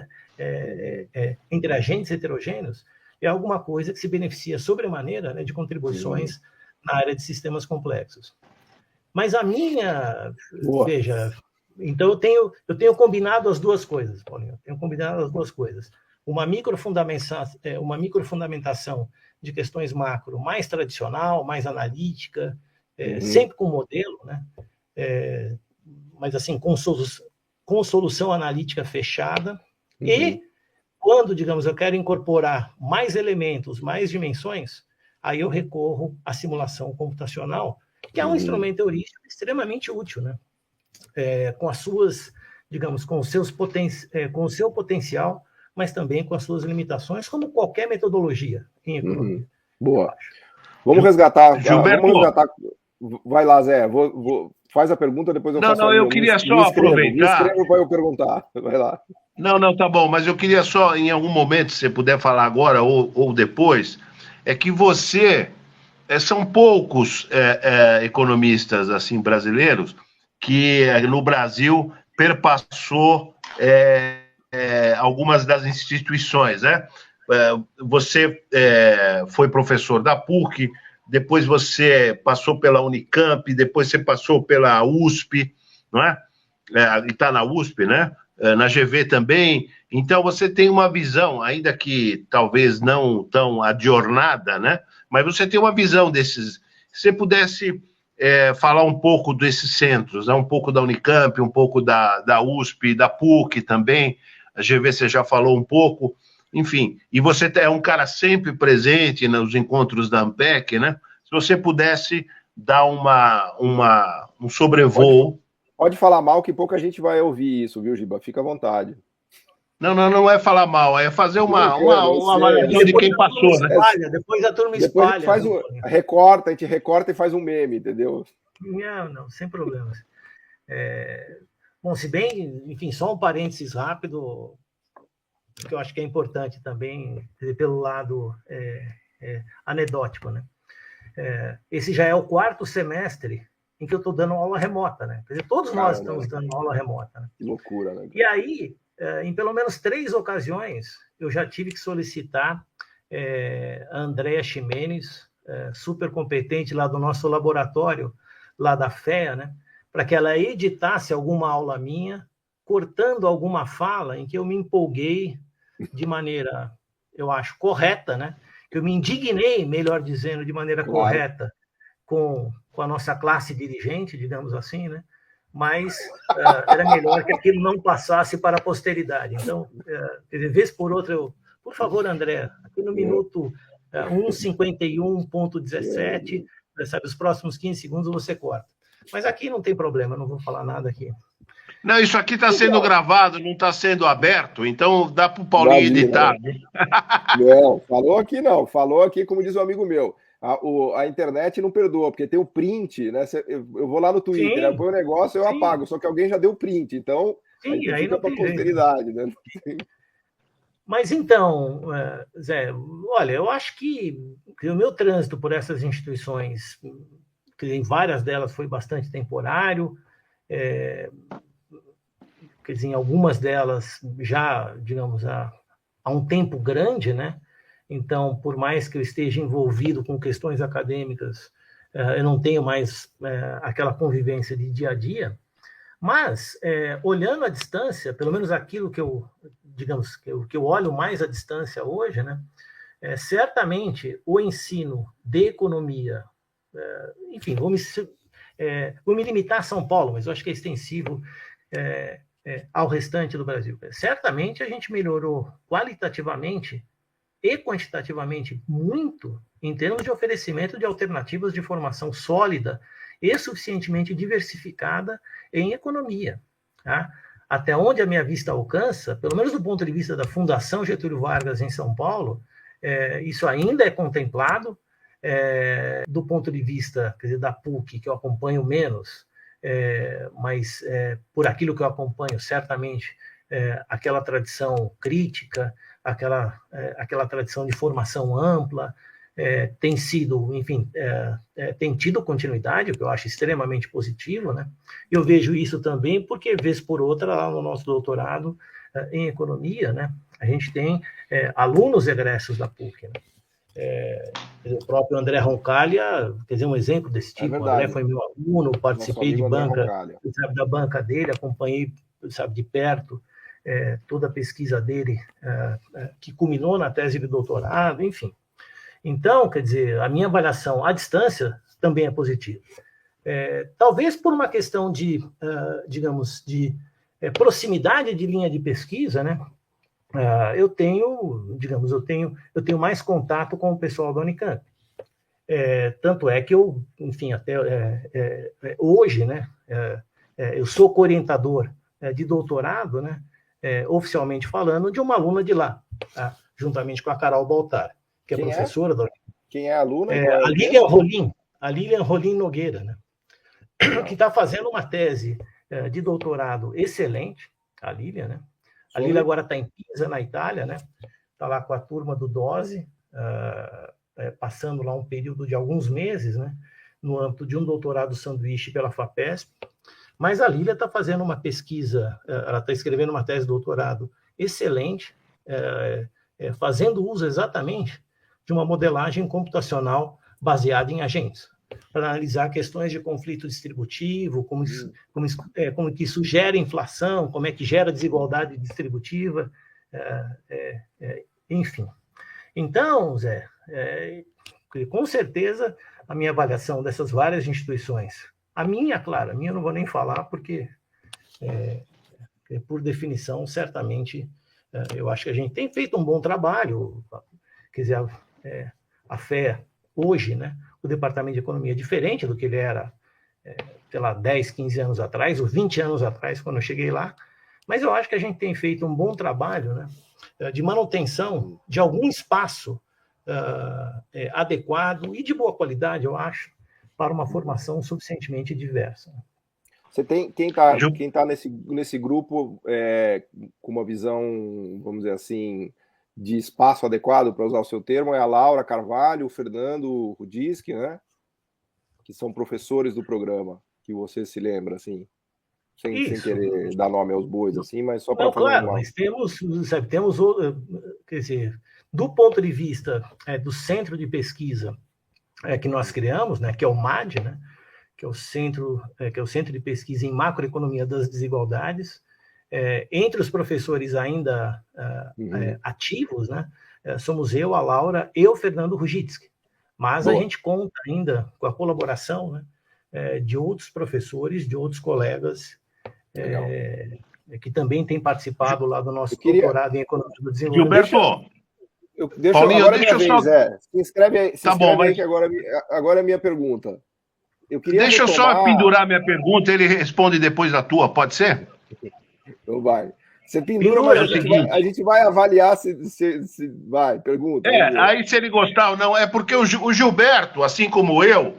agentes heterogêneos, é alguma coisa que se beneficia sobremaneira, né, de contribuições na área de sistemas complexos. Mas a minha... Veja, então eu tenho combinado as duas coisas, Paulinho. Eu tenho combinado as duas coisas. uma microfundamentação de questões macro mais tradicional, mais analítica, sempre com modelo, né? Mas assim, com solução analítica fechada, e quando, digamos, eu quero incorporar mais elementos, mais dimensões, aí eu recorro à simulação computacional, que é um instrumento heurístico extremamente útil, né? Com as suas, digamos, com o seu potencial, mas também com as suas limitações, como qualquer metodologia em economia. Boa. Vamos resgatar. Gilberto, vamos resgatar. Vai lá, Zé. Faz a pergunta, depois eu faço a minha. Eu queria só aproveitar. Me escrevo para eu perguntar. Vai lá. Não, tá bom, mas eu queria só, em algum momento, se você puder falar agora ou depois, é que você... são poucos economistas assim brasileiros que no Brasil perpassou algumas das instituições, né? Você foi professor da PUC, depois você passou pela Unicamp, depois você passou pela USP, não é? E está na USP, né? Na GV também. Então você tem uma visão, ainda que talvez não tão adornada, né? Mas você tem uma visão desses. Se você pudesse falar um pouco desses centros, né? Um pouco da Unicamp, um pouco da USP, da PUC também, a GV você já falou um pouco, enfim, e você é um cara sempre presente nos encontros da ANPEC, né? Se você pudesse dar um sobrevoo... Pode falar mal, que pouca gente vai ouvir isso, viu, Giba? Fica à vontade. Não é falar mal, é fazer uma avaliação de quem passou, né? Depois a turma espalha. Depois a gente recorta e faz um meme, entendeu? Não, sem problemas. Bom, se bem, enfim, só um parênteses rápido, que eu acho que é importante também, pelo lado anedótico, né? Esse já é o 4º semestre em que eu estou dando aula remota, né? Quer dizer, todos nós estamos dando aula remota, né? Que loucura, né? E aí, em pelo menos 3 ocasiões, eu já tive que solicitar a Andrea Ximenes, super competente lá do nosso laboratório, lá da FEA, né? Para que ela editasse alguma aula minha, cortando alguma fala em que eu me empolguei de maneira, eu acho, correta, né? Que eu me indignei, melhor dizendo, de maneira correta com a nossa classe dirigente, digamos assim, né? Mas era melhor que aquilo não passasse para a posteridade. Então, de vez por outra, por favor, André, aqui no minuto 1:51.17, sabe, os próximos 15 segundos você corta. Mas aqui não tem problema, não vou falar nada aqui. Não, isso aqui está sendo gravado, não está sendo aberto, então dá para o Paulinho editar. Não, falou aqui não, falou aqui, como diz um amigo meu. A internet não perdoa, porque tem o print, né? Eu vou lá no Twitter, eu ponho o negócio, eu apago, só que alguém já deu o print, então aí fica para a posteridade, né? Mas então, Zé, olha, eu acho que o meu trânsito por essas instituições, que em várias delas foi bastante temporário, quer dizer, em algumas delas já, digamos, há um tempo grande, né? Então, por mais que eu esteja envolvido com questões acadêmicas, eu não tenho mais aquela convivência de dia a dia, mas, olhando à distância, pelo menos aquilo que eu, digamos, que eu olho mais à distância hoje, né? Certamente o ensino de economia, enfim, vou me limitar a São Paulo, mas eu acho que é extensivo ao restante do Brasil. Certamente a gente melhorou qualitativamente e quantitativamente muito em termos de oferecimento de alternativas de formação sólida e suficientemente diversificada em economia. Tá? Até onde a minha vista alcança, pelo menos do ponto de vista da Fundação Getúlio Vargas em São Paulo, isso ainda é contemplado. Do ponto de vista, quer dizer, da PUC, que eu acompanho menos, mas por aquilo que eu acompanho, certamente, aquela tradição crítica, aquela tradição de formação ampla, tem sido, enfim, tem tido continuidade, o que eu acho extremamente positivo, né? Eu vejo isso também porque, vez por outra, lá no nosso doutorado em economia, né, a gente tem alunos egressos da PUC, né? O próprio André Roncalha, quer dizer, um exemplo desse tipo. O André foi meu aluno, participei de banca, sabe, da banca dele, acompanhei, sabe, de perto toda a pesquisa dele, que culminou na tese de doutorado, enfim. Então, quer dizer, a minha avaliação à distância também é positiva. Talvez por uma questão de, digamos, de proximidade de linha de pesquisa, né? Eu tenho mais contato com o pessoal da Unicamp. Tanto é que eu, enfim, até hoje, né? Eu sou co-orientador de doutorado, né? Oficialmente falando, de uma aluna de lá, tá? Juntamente com a Carol Baltar, que é professora da Unicamp. Quem é a aluna? A Lilian Rolim Nogueira, né? Que está fazendo uma tese de doutorado excelente, a Lilian, né? A Lilian agora está em Pisa, na Itália, né? Está lá com a turma do DOSE, passando lá um período de alguns meses, né? No âmbito de um doutorado sanduíche pela FAPESP. Mas a Lilian está fazendo uma pesquisa, ela está escrevendo uma tese de doutorado excelente, fazendo uso exatamente de uma modelagem computacional baseada em agentes, para analisar questões de conflito distributivo, como que isso gera inflação, como é que gera desigualdade distributiva, enfim. Então, Zé, com certeza, a minha avaliação dessas várias instituições, a minha eu não vou nem falar, porque, por definição, certamente, eu acho que a gente tem feito um bom trabalho, quer dizer, a FE, hoje, né, o Departamento de Economia é diferente do que ele era, sei lá, 10, 15 anos atrás, ou 20 anos atrás, quando eu cheguei lá, mas eu acho que a gente tem feito um bom trabalho, né, de manutenção de algum espaço adequado e de boa qualidade, eu acho, para uma formação suficientemente diversa. Você tem quem tá nesse grupo com uma visão, vamos dizer assim, de espaço adequado, para usar o seu termo, é a Laura Carvalho, o Fernando Rudiski, né? Que são professores do programa, que você se lembra, assim, sem querer dar nome aos bois, assim, mas só para fazer claro, mas temos, quer dizer, do ponto de vista do centro de pesquisa que nós criamos, né, que é o MAD, né, que é o Centro de Pesquisa em Macroeconomia das Desigualdades, entre os professores ainda ativos, né, somos eu, a Laura e o Fernando Rugitsky. Mas a gente conta ainda com a colaboração, né, de outros professores, de outros colegas que também têm participado lá do nosso doutorado em Economia do Desenvolvimento. Gilberto, Paulinho, agora deixa eu só... Se inscreve aí, que agora é a minha pergunta. Deixa eu só pendurar minha pergunta, ele responde depois a tua, pode ser? Então vai. Você pendura, mas a gente vai avaliar se vai, pergunta. Aí se ele gostar ou não, é porque o Gilberto, assim como eu,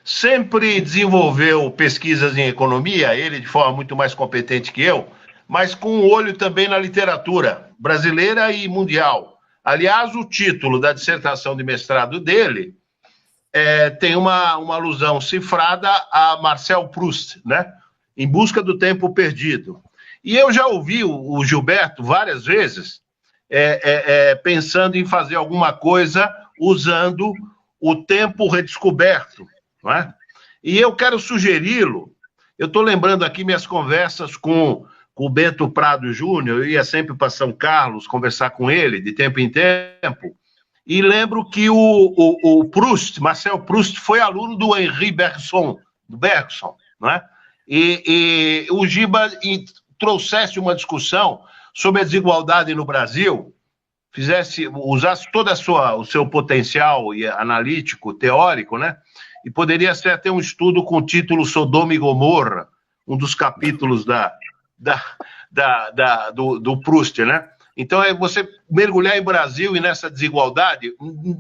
sempre desenvolveu pesquisas em economia, ele de forma muito mais competente que eu, mas com um olho também na literatura brasileira e mundial. Aliás, o título da dissertação de mestrado dele tem uma alusão cifrada a Marcel Proust, né? Em Busca do Tempo Perdido. E eu já ouvi o Gilberto várias vezes pensando em fazer alguma coisa usando o tempo redescoberto, não é? E eu quero sugeri-lo, eu estou lembrando aqui minhas conversas com o Bento Prado Júnior, eu ia sempre para São Carlos conversar com ele, de tempo em tempo, e lembro que o Proust, Marcel Proust, foi aluno do Henri Bergson, não é? E o Giba trouxesse uma discussão sobre a desigualdade no Brasil, usasse todo o seu potencial analítico, teórico, né? E poderia ser até um estudo com o título Sodoma e Gomorra, um dos capítulos do Proust, né? Então, é você mergulhar em Brasil e nessa desigualdade,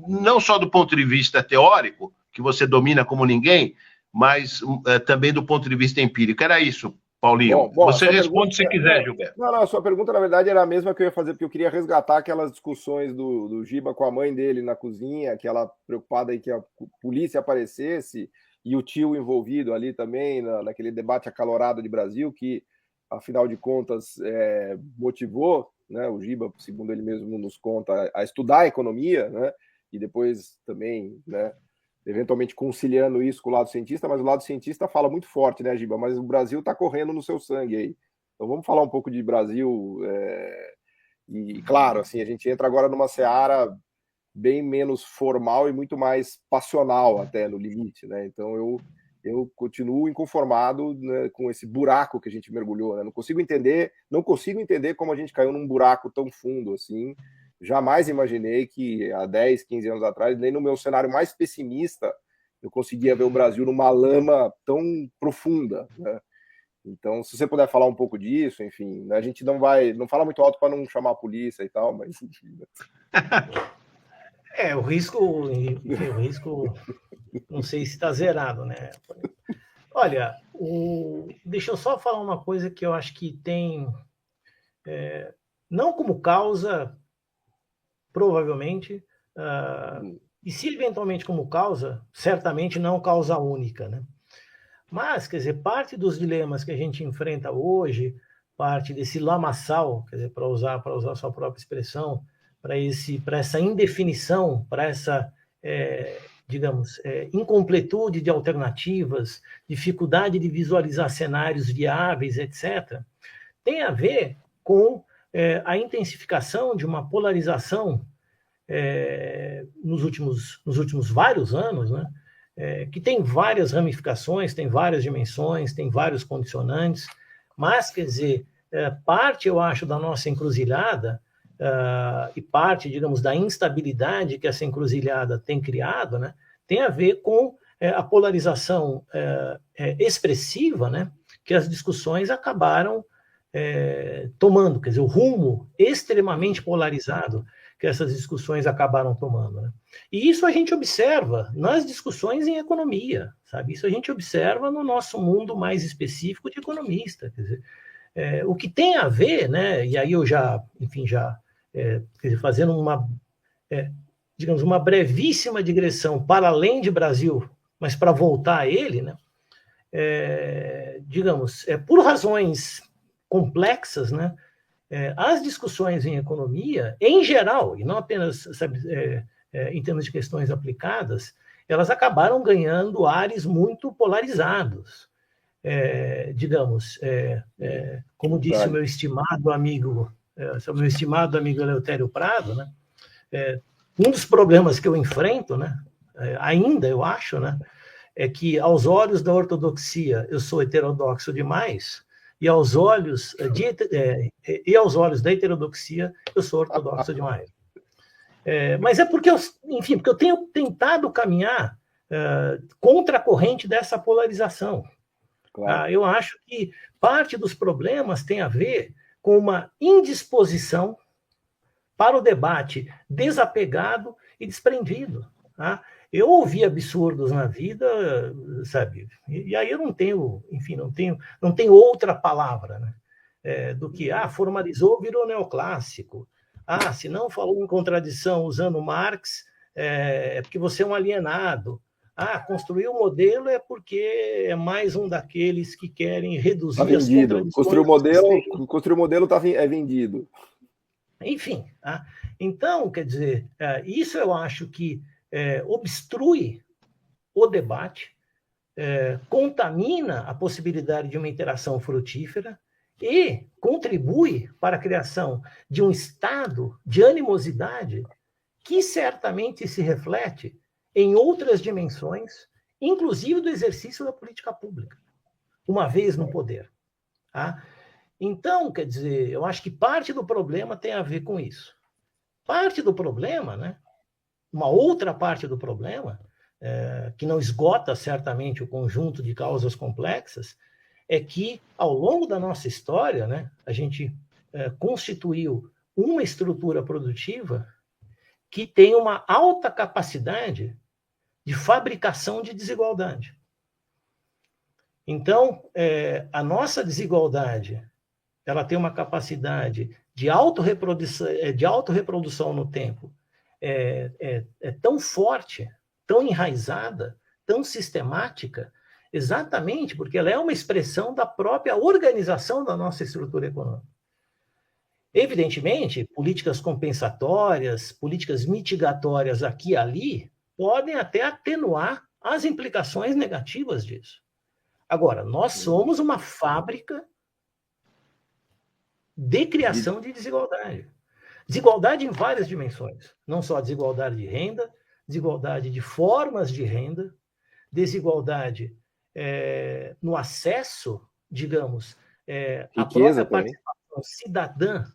não só do ponto de vista teórico, que você domina como ninguém, mas também do ponto de vista empírico. Era isso, Paulinho. Bom, você responde se quiser, Gilberto. Não, a sua pergunta, na verdade, era a mesma que eu ia fazer, porque eu queria resgatar aquelas discussões do Giba com a mãe dele na cozinha, que ela preocupada em que a polícia aparecesse, e o tio envolvido ali também, naquele debate acalorado de Brasil, que, afinal de contas, motivou, né, o Giba, segundo ele mesmo nos conta, a estudar a economia, né, e depois também, né, eventualmente conciliando isso com o lado cientista, mas o lado cientista fala muito forte, né, Giba? Mas o Brasil está correndo no seu sangue aí. Então vamos falar um pouco de Brasil. E, claro, assim, a gente entra agora numa seara bem menos formal e muito mais passional, até no limite, né? Então eu continuo inconformado, né, com esse buraco que a gente mergulhou, né? Não consigo entender como a gente caiu num buraco tão fundo assim. Jamais imaginei que há 10, 15 anos atrás, nem no meu cenário mais pessimista, eu conseguia ver o Brasil numa lama tão profunda, né? Então, se você puder falar um pouco disso, enfim, né, a gente não fala muito alto para não chamar a polícia e tal, mas enfim. O risco não sei se está zerado, né? Olha, deixa eu só falar uma coisa que eu acho que tem, não como causa, provavelmente, e se eventualmente como causa, certamente não causa única, né? Mas, quer dizer, parte dos dilemas que a gente enfrenta hoje, parte desse lamaçal, quer dizer, para usar a sua própria expressão, para essa indefinição, para essa, digamos, incompletude de alternativas, dificuldade de visualizar cenários viáveis, etc., tem a ver com a intensificação de uma polarização nos últimos vários anos, né? Que tem várias ramificações, tem várias dimensões, tem vários condicionantes, mas, quer dizer, parte, eu acho, da nossa encruzilhada, e parte, digamos, da instabilidade que essa encruzilhada tem criado, né, tem a ver com a polarização expressiva, né, que as discussões acabaram tomando, quer dizer, o rumo extremamente polarizado que essas discussões acabaram tomando, né? E isso a gente observa nas discussões em economia, sabe? Isso a gente observa no nosso mundo mais específico de economista, quer dizer, o que tem a ver, né? E aí eu já, enfim, quer dizer, fazendo digamos, uma brevíssima digressão para além de Brasil, mas para voltar a ele, né? Digamos, por razões complexas, né? As discussões em economia, em geral, e não apenas, sabe, em termos de questões aplicadas, elas acabaram ganhando ares muito polarizados. Digamos, como disse o meu estimado amigo Eleutério Prado, né? Um dos problemas que eu enfrento, né? Ainda eu acho, né? É que aos olhos da ortodoxia eu sou heterodoxo demais, e aos olhos da heterodoxia eu sou ortodoxo demais. Mas é porque eu tenho tentado caminhar contra a corrente dessa polarização. Claro. Eu acho que parte dos problemas tem a ver com uma indisposição para o debate desapegado e desprendido. Tá? Eu ouvi absurdos na vida, sabe? E aí eu não tenho, enfim, não tenho outra palavra, né? Do que, formalizou, virou neoclássico. Se não falou em contradição usando Marx, é porque você é um alienado. Construir o modelo é porque é mais um daqueles que querem reduzir as contradições. Construir o modelo é vendido. Enfim, então, quer dizer, isso eu acho que obstrui o debate, contamina a possibilidade de uma interação frutífera e contribui para a criação de um estado de animosidade que certamente se reflete em outras dimensões, inclusive do exercício da política pública, uma vez no poder. Tá? Então, quer dizer, eu acho que parte do problema tem a ver com isso. Parte do problema, né? Uma outra parte do problema, que não esgota certamente o conjunto de causas complexas, é que, ao longo da nossa história, né, a gente constituiu uma estrutura produtiva que tem uma alta capacidade de fabricação de desigualdade. Então, a nossa desigualdade, ela tem uma capacidade de autorreprodução no tempo, tão forte, tão enraizada, tão sistemática, exatamente porque ela é uma expressão da própria organização da nossa estrutura econômica. Evidentemente, políticas compensatórias, políticas mitigatórias aqui e ali, podem até atenuar as implicações negativas disso. Agora, nós somos uma fábrica de criação de desigualdade. Desigualdade em várias dimensões, não só desigualdade de renda, desigualdade de formas de renda, desigualdade no acesso, digamos, à própria participação cidadã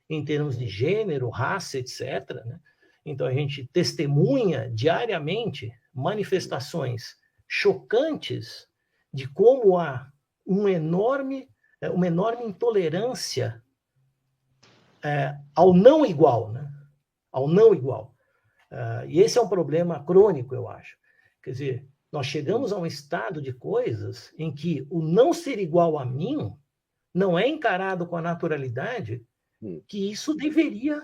em termos de gênero, raça, etc., né? Então, a gente testemunha diariamente manifestações chocantes de como há uma enorme intolerância ao não igual, né? Ao não igual. E esse é um problema crônico, eu acho. Quer dizer, nós chegamos a um estado de coisas em que o não ser igual a mim não é encarado com a naturalidade que isso deveria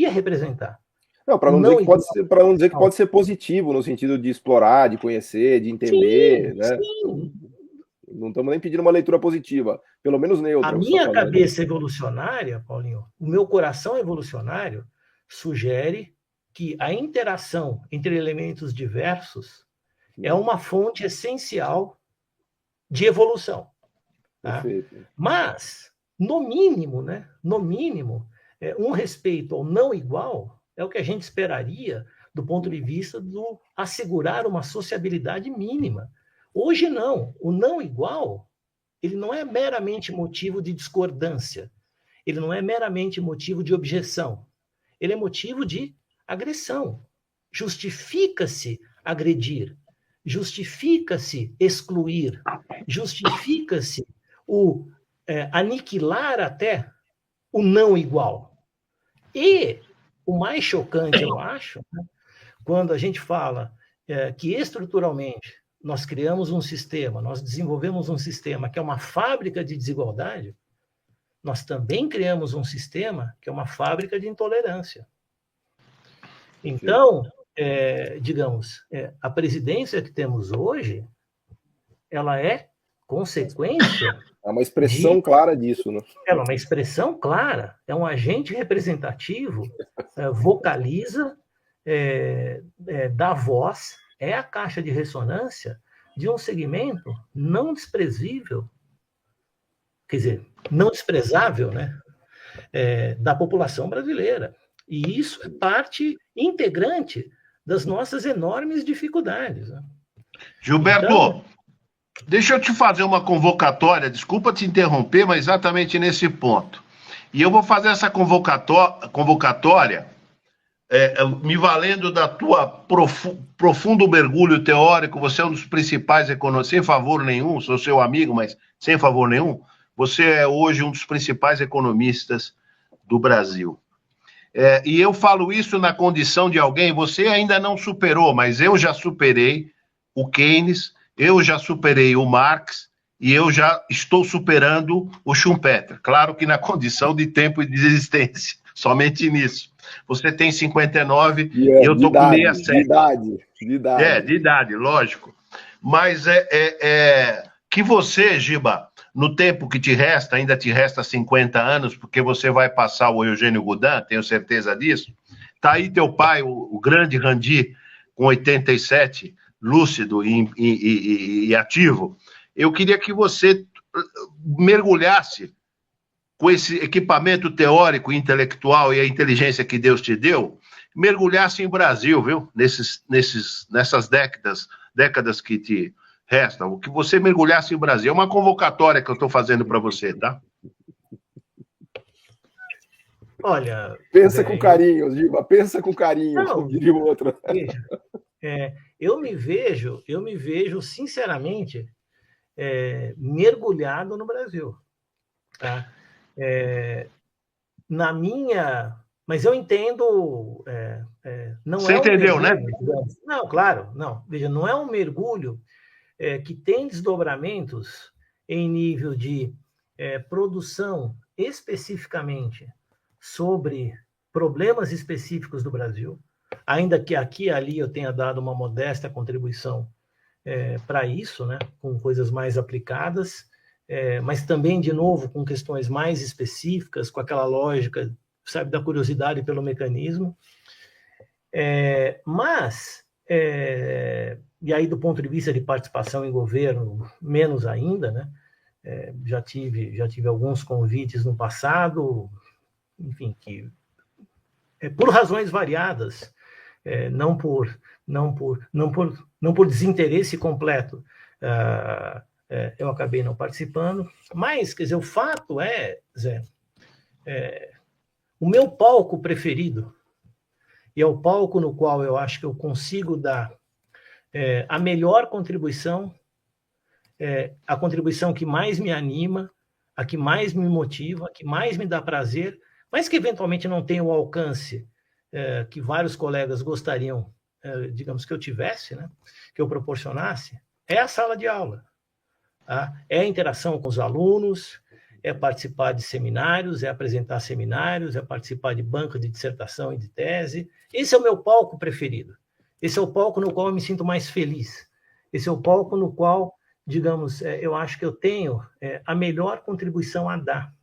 representar. Não, para não dizer que pode ser positivo no sentido de explorar, de conhecer, de entender, sim, né? Sim. Não estamos nem pedindo uma leitura positiva, pelo menos neutra. A minha cabeça evolucionária, Paulinho, o meu coração evolucionário sugere que a interação entre elementos diversos é uma fonte essencial de evolução. Tá? Mas, no mínimo, né? No mínimo, um respeito ao não igual é o que a gente esperaria do ponto de vista do assegurar uma sociabilidade mínima. Hoje não. O não igual, ele não é meramente motivo de discordância. Ele não é meramente motivo de objeção. Ele é motivo de agressão. Justifica-se agredir. Justifica-se excluir. Justifica-se aniquilar até o não igual. E o mais chocante, eu acho, né, quando a gente fala que estruturalmente nós criamos um sistema, nós desenvolvemos um sistema que é uma fábrica de desigualdade, nós também criamos um sistema que é uma fábrica de intolerância. Então, digamos, a presidência que temos hoje, ela é consequência... É uma expressão clara disso, né? É uma expressão clara, é um agente representativo, vocaliza, dá voz, é a caixa de ressonância de um segmento não desprezível, quer dizer, não desprezável, né, da população brasileira. E isso é parte integrante das nossas enormes dificuldades. Né? Gilberto, então, deixa eu te fazer uma convocatória, desculpa te interromper, mas exatamente nesse ponto. E eu vou fazer essa convocatória me valendo da tua profundo mergulho teórico. Você é um dos principais economistas, sem favor nenhum, sou seu amigo, mas sem favor nenhum, você é hoje um dos principais economistas do Brasil. E eu falo isso na condição de alguém, você ainda não superou, mas eu já superei o Keynes, eu já superei o Marx e eu já estou superando o Schumpeter. Claro que na condição de tempo e de existência, somente nisso. Você tem 59 e eu estou com 67. De idade, lógico. Mas que você, Giba, no tempo que te resta, ainda te resta 50 anos, porque você vai passar o Eugênio Goudin, tenho certeza disso. Está aí teu pai, o grande Randi, com 87, lúcido e ativo. Eu queria que você mergulhasse com esse equipamento teórico, intelectual e a inteligência que Deus te deu, mergulhasse em Brasil, viu? Nessas décadas que te restam, que você mergulhasse em Brasil. É uma convocatória que eu estou fazendo para você, tá? Olha... Pensa com carinho, Giba, pensa com carinho, não, diria o outro. Veja, eu me vejo, sinceramente, mergulhado no Brasil. Tá? Mas eu entendo... não você é entendeu, mergulho, né? Não, claro, não. Veja, não é um mergulho que tem desdobramentos em nível de produção especificamente sobre problemas específicos do Brasil, ainda que aqui e ali eu tenha dado uma modesta contribuição para isso, né, com coisas mais aplicadas, mas também, de novo, com questões mais específicas, com aquela lógica, sabe, da curiosidade pelo mecanismo. E aí, do ponto de vista de participação em governo, menos ainda, né? já tive alguns convites no passado, enfim, que por razões variadas, não por desinteresse completo, eu acabei não participando. Mas, quer dizer, o fato é, Zé, o meu palco preferido, e é o palco no qual eu acho que eu consigo dar a melhor contribuição, a contribuição que mais me anima, a que mais me motiva, a que mais me dá prazer, mas que eventualmente não tem o alcance que vários colegas gostariam, digamos, que eu tivesse, né? Que eu proporcionasse, é a sala de aula. Tá? É a interação com os alunos, é participar de seminários, é apresentar seminários, é participar de banca de dissertação e de tese. Esse é o meu palco preferido. Esse é o palco no qual eu me sinto mais feliz. Esse é o palco no qual, digamos, eu acho que eu tenho a melhor contribuição a dar.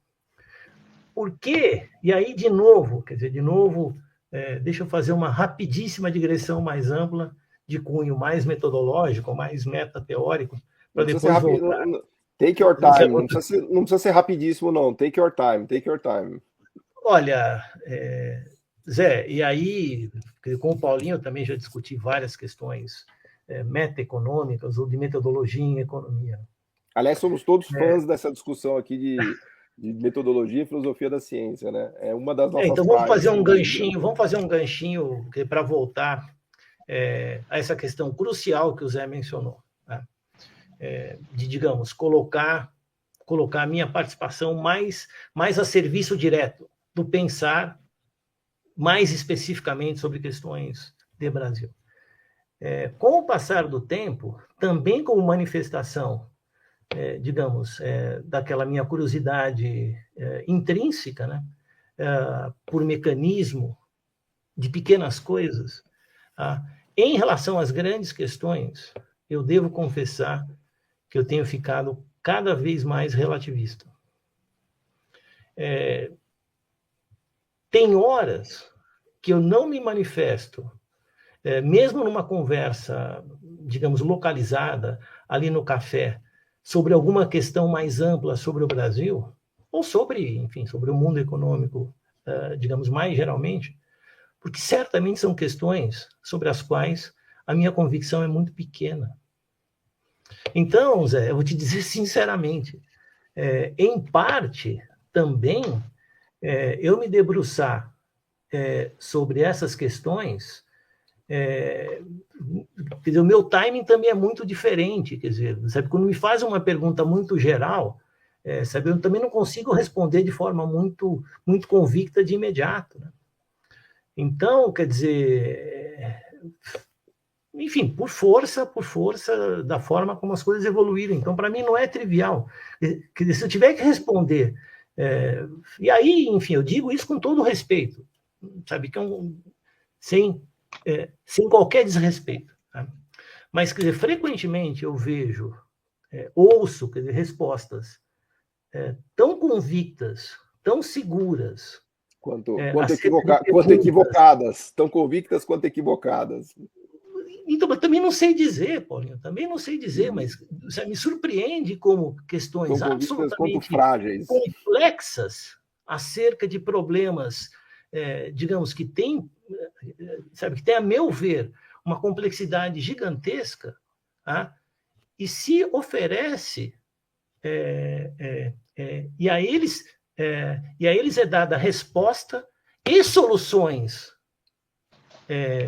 Por quê? E aí, de novo, deixa eu fazer uma rapidíssima digressão mais ampla, de cunho mais metodológico, mais metateórico, para depois voltar. Take your time, não precisa ser rapidíssimo, não. Take your time. Olha, Zé, e aí, com o Paulinho eu também já discuti várias questões metaeconômicas ou de metodologia em economia. Aliás, somos todos fãs dessa discussão aqui de metodologia e filosofia da ciência, né? É uma das nossas então vamos fazer um ganchinho para voltar a essa questão crucial que o Zé mencionou, né? De, digamos, colocar a minha participação mais a serviço direto do pensar mais especificamente sobre questões de Brasil. Com o passar do tempo, também como manifestação, digamos, daquela minha curiosidade intrínseca, né? Por mecanismo de pequenas coisas, em relação às grandes questões, eu devo confessar que eu tenho ficado cada vez mais relativista. Tem horas que eu não me manifesto, mesmo numa conversa, digamos, localizada, ali no café, sobre alguma questão mais ampla sobre o Brasil, ou sobre o mundo econômico, digamos, mais geralmente, porque certamente são questões sobre as quais a minha convicção é muito pequena. Então, Zé, eu vou te dizer sinceramente, em parte, também, eu me debruçar sobre essas questões, quer dizer, o meu timing também é muito diferente, quer dizer, sabe, quando me fazem uma pergunta muito geral, sabe, eu também não consigo responder de forma muito, muito convicta de imediato, né? Então, quer dizer, enfim, por força da forma como as coisas evoluíram. Então, para mim, não é trivial. Quer dizer, se eu tiver que responder, e aí, enfim, eu digo isso com todo respeito, sabe, que sem qualquer desrespeito. Tá? Mas, quer dizer, frequentemente eu vejo, ouço, quer dizer, respostas tão convictas, tão seguras, quanto equivocadas, tão convictas quanto equivocadas. Então, eu também não sei dizer, Paulinho, mas me surpreende como questões absolutamente frágeis, complexas acerca de problemas, digamos, que tem, a meu ver, uma complexidade gigantesca, tá? E se oferece, e a eles é dada resposta e soluções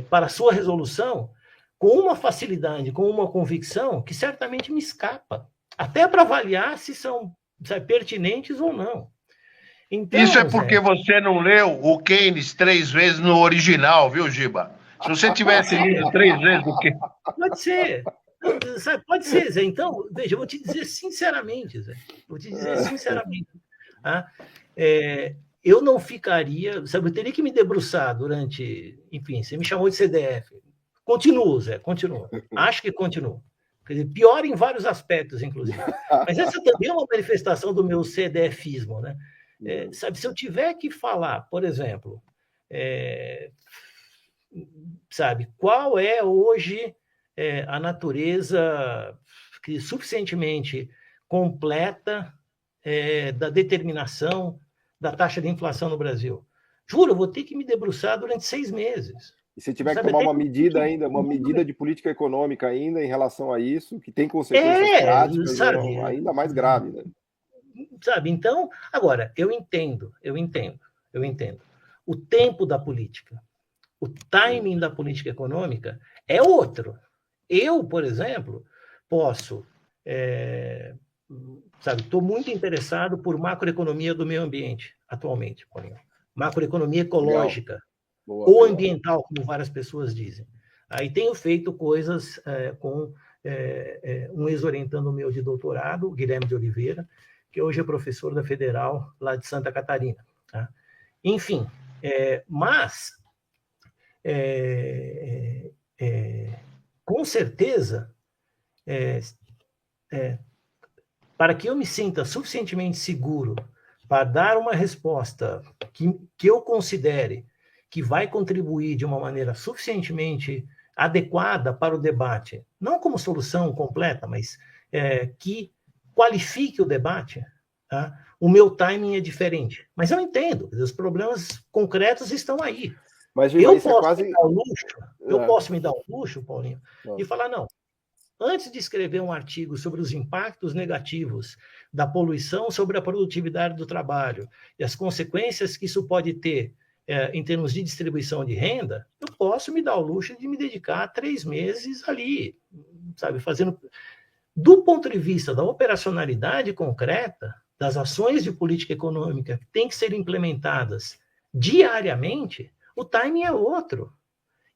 para a sua resolução com uma facilidade, com uma convicção que certamente me escapa, até para avaliar se são pertinentes ou não. Então, isso é porque você não leu o Keynes 3 vezes no original, viu, Giba? Se você tivesse lido 3 vezes o Keynes... Pode ser. Pode ser, Zé. Então, veja, eu vou te dizer sinceramente, Zé. Tá? Eu não ficaria... Sabe, eu teria que me debruçar durante... Enfim, você me chamou de CDF. Continuo, Zé, continuo. Acho que continuo. Quer dizer, pior em vários aspectos, inclusive. Mas essa também é uma manifestação do meu CDFismo, né? Sabe, se eu tiver que falar, por exemplo, sabe, qual é hoje a natureza suficientemente completa da determinação da taxa de inflação no Brasil. Juro, eu vou ter que me debruçar durante 6 meses. E se tiver que tomar uma medida ainda, uma medida de política econômica ainda em relação a isso, que tem consequências práticas, sabe, ainda mais grave, né? Sabe, então, agora, eu entendo. O tempo da política, o timing da política econômica é outro. Eu, por exemplo, posso, estou muito interessado por macroeconomia do meio ambiente, atualmente, Paulinho. Macroeconomia ecológica, Boa, ou ambiental, como várias pessoas dizem. Aí tenho feito coisas com um ex-orientando meu de doutorado, Guilherme de Oliveira, que hoje é professor da Federal, lá de Santa Catarina. Tá? Enfim, mas, com certeza, para que eu me sinta suficientemente seguro para dar uma resposta que eu considere que vai contribuir de uma maneira suficientemente adequada para o debate, não como solução completa, mas que qualifique o debate, tá? O meu timing é diferente. Mas eu entendo, os problemas concretos estão aí. Mas, eu posso me dar um luxo, Paulinho, e falar, não, antes de escrever um artigo sobre os impactos negativos da poluição sobre a produtividade do trabalho e as consequências que isso pode ter em termos de distribuição de renda, eu posso me dar o luxo de me dedicar 3 meses ali, sabe, fazendo... Do ponto de vista da operacionalidade concreta, das ações de política econômica que têm que ser implementadas diariamente, o timing é outro.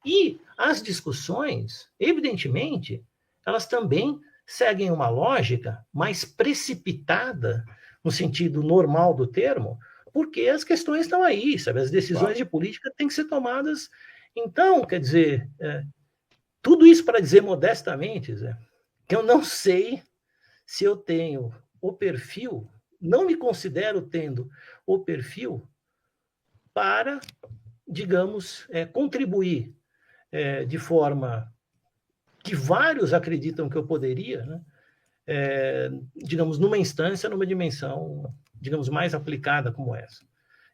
E as discussões, evidentemente, elas também seguem uma lógica mais precipitada, no sentido normal do termo, porque as questões estão aí, sabe? As decisões de política têm que ser tomadas. Então, quer dizer, tudo isso para dizer modestamente, Zé, que eu não sei se eu tenho o perfil, não me considero tendo o perfil para, digamos, contribuir de forma que vários acreditam que eu poderia, né? Digamos, numa instância, numa dimensão, digamos, mais aplicada como essa.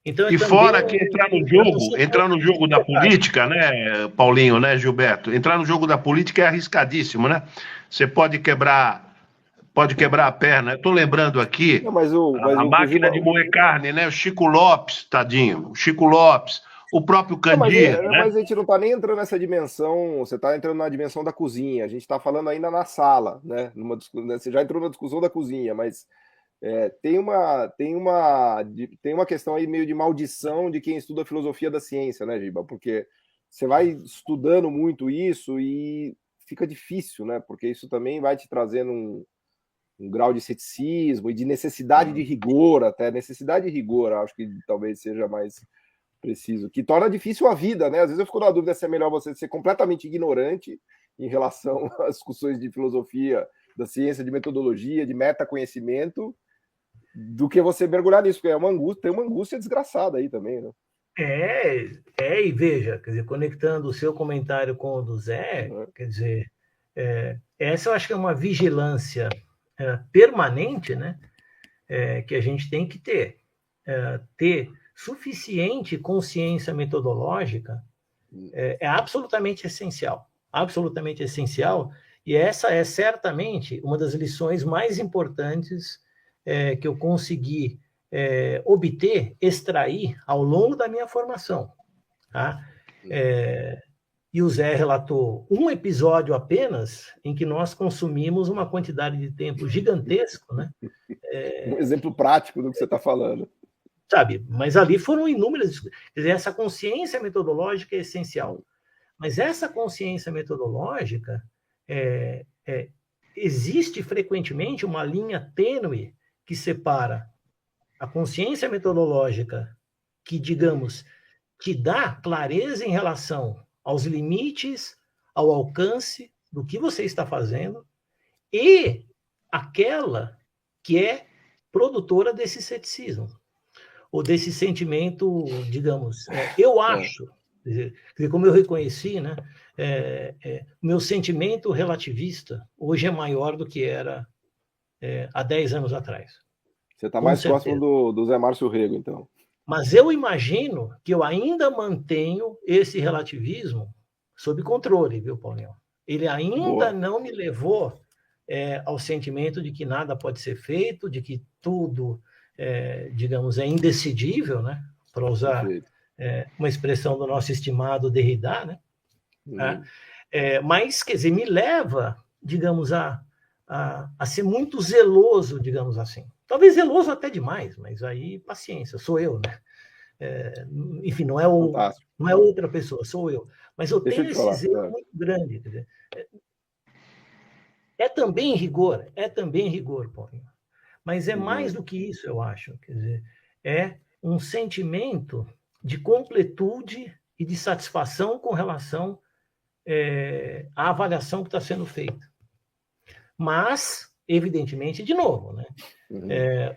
Então, e fora que entrar no jogo da política, né, Paulinho, né, Gilberto? Entrar no jogo da política é arriscadíssimo, né? Você pode quebrar a perna. Estou lembrando aqui, a máquina de moer carne, né? O Chico Lopes, tadinho. O Chico Lopes, o próprio Candir. Mas a gente não está nem entrando nessa dimensão, você está entrando na dimensão da cozinha, a gente está falando ainda na sala, né? Você já entrou na discussão da cozinha, mas tem uma questão aí meio de maldição de quem estuda a filosofia da ciência, né, Giba? Porque você vai estudando muito isso e fica difícil, né? Porque isso também vai te trazendo um grau de ceticismo e de necessidade de rigor, até necessidade de rigor, acho que talvez seja mais preciso, que torna difícil a vida, né? Às vezes eu fico na dúvida se é melhor você ser completamente ignorante em relação às discussões de filosofia, da ciência, de metodologia, de metaconhecimento, do que você mergulhar nisso, porque tem uma angústia desgraçada aí também, né? E veja, quer dizer, conectando o seu comentário com o do Zé, quer dizer, essa eu acho que é uma vigilância permanente, né? Que a gente tem que ter suficiente consciência metodológica é absolutamente essencial, e essa é certamente uma das lições mais importantes que eu consegui extrair ao longo da minha formação. Tá? E o Zé relatou um episódio apenas em que nós consumimos uma quantidade de tempo gigantesco, né? Um exemplo prático do que você está falando. Sabe, mas ali foram inúmeras... Quer dizer, essa consciência metodológica é essencial. Mas essa consciência metodológica, existe frequentemente uma linha tênue que separa a consciência metodológica que, digamos, que dá clareza em relação aos limites, ao alcance do que você está fazendo, e aquela que é produtora desse ceticismo, ou desse sentimento, digamos, eu acho, quer dizer, como eu reconheci, né, o meu sentimento relativista hoje é maior do que era há 10 anos atrás. Você está mais próximo do Zé Márcio Rego, então. Mas eu imagino que eu ainda mantenho esse relativismo sob controle, viu, Paulinho? Ele ainda não me levou ao sentimento de que nada pode ser feito, de que tudo, digamos, é indecidível, né? Para usar uma expressão do nosso estimado Derrida, né? Mas, quer dizer, me leva, digamos, a ser muito zeloso, digamos assim. Talvez zeloso até demais, mas aí, paciência, sou eu, né? Enfim, não é outra pessoa, sou eu. Mas eu tenho esse zelo muito grande. Quer dizer, é também rigor, Paulinho. Mas é mais do que isso, eu acho. Quer dizer, é um sentimento de completude e de satisfação com relação à avaliação que está sendo feita. Mas, evidentemente, de novo, né?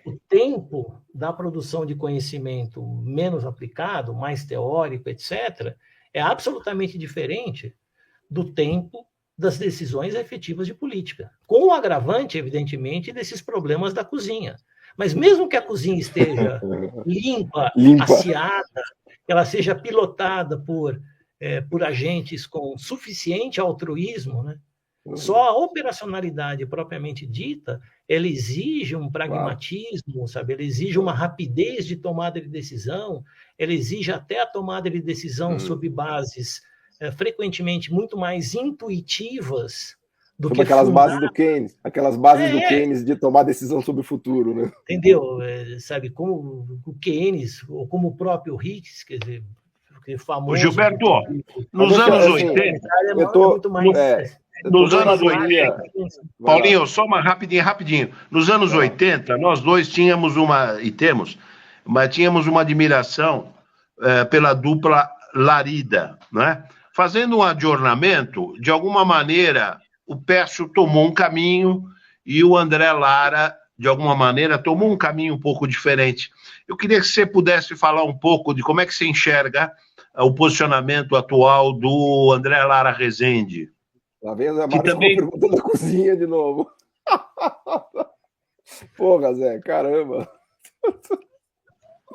O tempo da produção de conhecimento menos aplicado, mais teórico, etc., é absolutamente diferente do tempo das decisões efetivas de política, com o agravante, evidentemente, desses problemas da cozinha. Mas mesmo que a cozinha esteja limpa, aciada, ela seja pilotada por agentes com suficiente altruísmo, né? Só a operacionalidade propriamente dita, ela exige um pragmatismo, sabe? Ela exige uma rapidez de tomada de decisão, ela exige até a tomada de decisão sob bases frequentemente muito mais intuitivas do que aquelas bases do Keynes, do Keynes de tomar decisão sobre o futuro, né? Entendeu? Sabe, como o Keynes, ou como o próprio Hicks, quer dizer, aquele famoso... O Gilberto, nos anos 80... Nos anos 80, Paulinho, só uma rapidinho. Nos anos 80, nós dois tínhamos uma admiração pela dupla Larida, né? Fazendo um adornamento, de alguma maneira, o Pércio tomou um caminho e o André Lara, de alguma maneira, tomou um caminho um pouco diferente. Eu queria que você pudesse falar um pouco de como é que você enxerga o posicionamento atual do André Lara Rezende. Lá vem o Zé Márcio também... perguntando da cozinha de novo. Porra, Zé, caramba.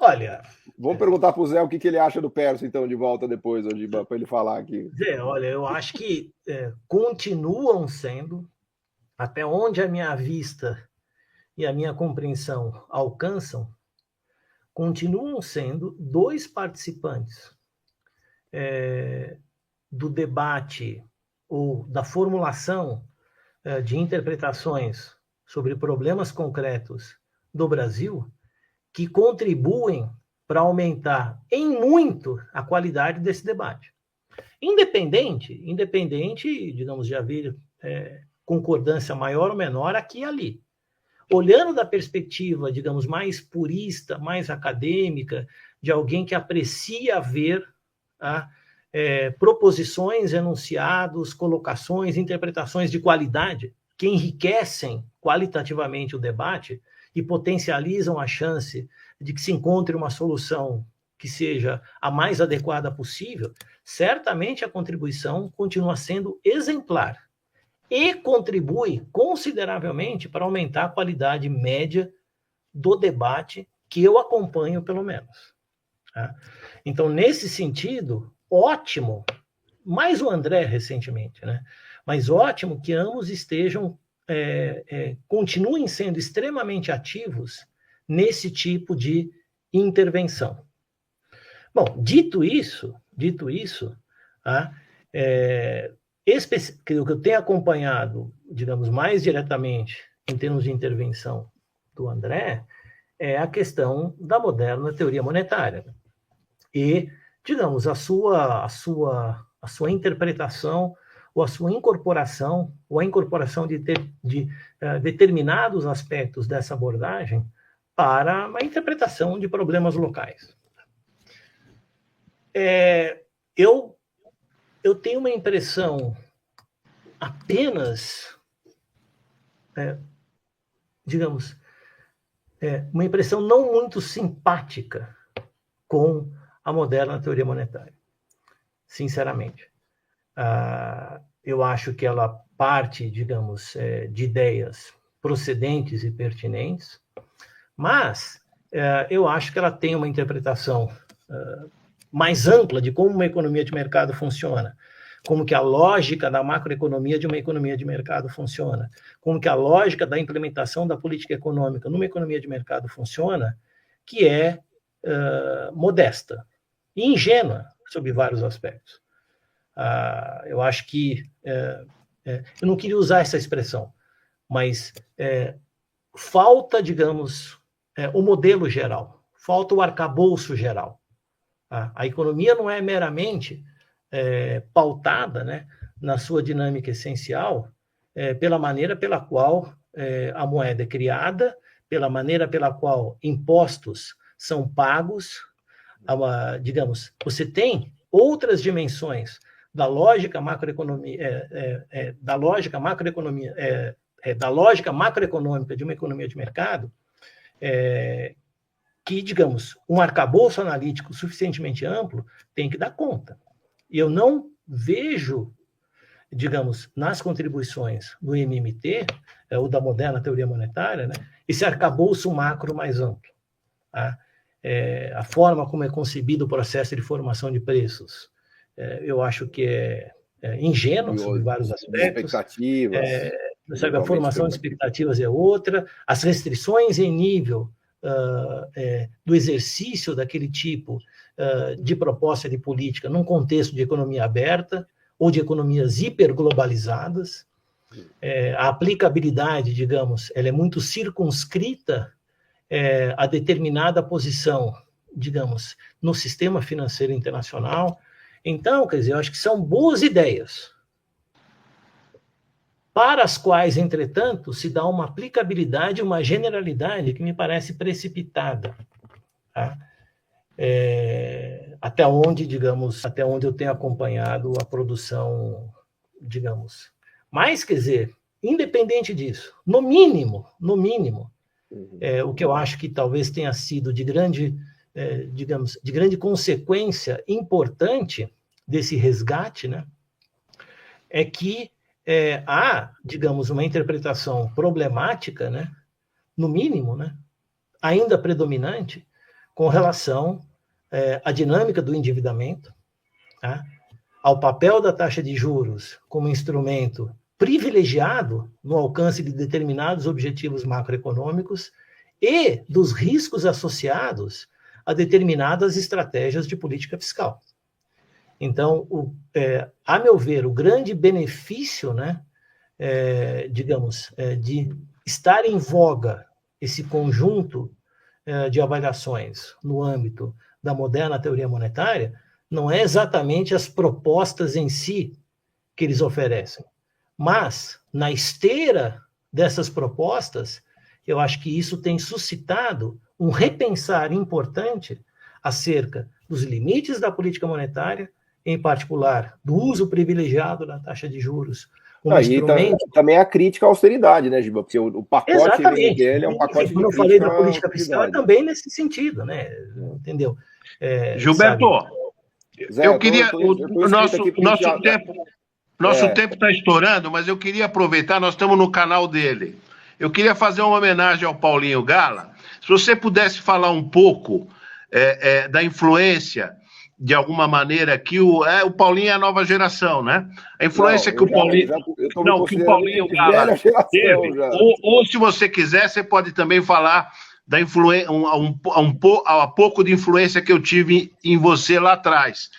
Olha... Vamos perguntar para o Zé o que ele acha do Pércio, então, de volta depois, para ele falar aqui. Zé, olha, eu acho que continuam sendo, até onde a minha vista e a minha compreensão alcançam, continuam sendo dois participantes do debate ou da formulação de interpretações sobre problemas concretos do Brasil que contribuem para aumentar em muito a qualidade desse debate. Independente, digamos, de haver concordância maior ou menor aqui e ali. Olhando da perspectiva, digamos, mais purista, mais acadêmica, de alguém que aprecia ver proposições, enunciados, colocações, interpretações de qualidade que enriquecem qualitativamente o debate e potencializam a chance de que se encontre uma solução que seja a mais adequada possível, certamente a contribuição continua sendo exemplar e contribui consideravelmente para aumentar a qualidade média do debate que eu acompanho, pelo menos. Então, nesse sentido, ótimo, mais o André recentemente, né? Mas ótimo que ambos estejam, continuem sendo extremamente ativos nesse tipo de intervenção. Bom, dito isso, o que eu tenho acompanhado, digamos, mais diretamente em termos de intervenção do André, é a questão da moderna teoria monetária. E, digamos, a sua interpretação ou a sua incorporação, ou a incorporação de determinados aspectos dessa abordagem para a interpretação de problemas locais. Eu tenho uma impressão apenas, digamos, uma impressão não muito simpática com a moderna teoria monetária, sinceramente. Eu acho que ela parte, digamos, de ideias procedentes e pertinentes, mas eu acho que ela tem uma interpretação mais ampla de como uma economia de mercado funciona, como que a lógica da macroeconomia de uma economia de mercado funciona, como que a lógica da implementação da política econômica numa economia de mercado funciona, que é modesta e ingênua sob vários aspectos. Eu acho que eu não queria usar essa expressão, mas falta, digamos, o modelo geral, falta o arcabouço geral. A economia não é meramente pautada, né, na sua dinâmica essencial pela maneira pela qual a moeda é criada, pela maneira pela qual impostos são pagos. Digamos, você tem outras dimensões da lógica macroeconomia, da lógica macroeconômica de uma economia de mercado, que, digamos, um arcabouço analítico suficientemente amplo tem que dar conta. E eu não vejo, digamos, nas contribuições do MMT, ou da moderna teoria monetária, né, esse arcabouço macro mais amplo. Tá? A forma como é concebido o processo de formação de preços, eu acho que é ingênuo sob vários aspectos. Expectativas. A formação de expectativas é outra, as restrições em nível do exercício daquele tipo de proposta de política num contexto de economia aberta ou de economias hiperglobalizadas. A aplicabilidade, digamos, ela é muito circunscrita a determinada posição, digamos, no sistema financeiro internacional. Então, quer dizer, eu acho que são boas ideias, para as quais, entretanto, se dá uma aplicabilidade, uma generalidade que me parece precipitada. Tá? Até onde, digamos, até onde eu tenho acompanhado a produção, digamos. Mas, quer dizer, independente disso, no mínimo, o que eu acho que talvez tenha sido de grande, digamos, de grande consequência importante desse resgate, né, é que há, digamos, uma interpretação problemática, né, no mínimo, né, ainda predominante, com relação à dinâmica do endividamento, tá, ao papel da taxa de juros como instrumento privilegiado no alcance de determinados objetivos macroeconômicos e dos riscos associados a determinadas estratégias de política fiscal. Então, a meu ver, o grande benefício, né, digamos, de estar em voga esse conjunto de avaliações no âmbito da moderna teoria monetária não é exatamente as propostas em si que eles oferecem, mas, na esteira dessas propostas, eu acho que isso tem suscitado um repensar importante acerca dos limites da política monetária, em particular, do uso privilegiado da taxa de juros. Também a crítica à austeridade, né, Giba? Porque o pacote dele é um pacote de quando eu falei da política fiscal, é também nesse sentido, né? Entendeu? Gilberto, Zé, eu queria... Nosso tempo está estourando, mas eu queria aproveitar, nós estamos no canal dele. Eu queria fazer uma homenagem ao Paulinho Gala. Se você pudesse falar um pouco da influência, de alguma maneira, que o Paulinho é a nova geração, né? A influência que o Paulinho... que o Paulinho Gala teve. Ou, se você quiser, você pode também falar da a pouco de influência que eu tive em você lá atrás.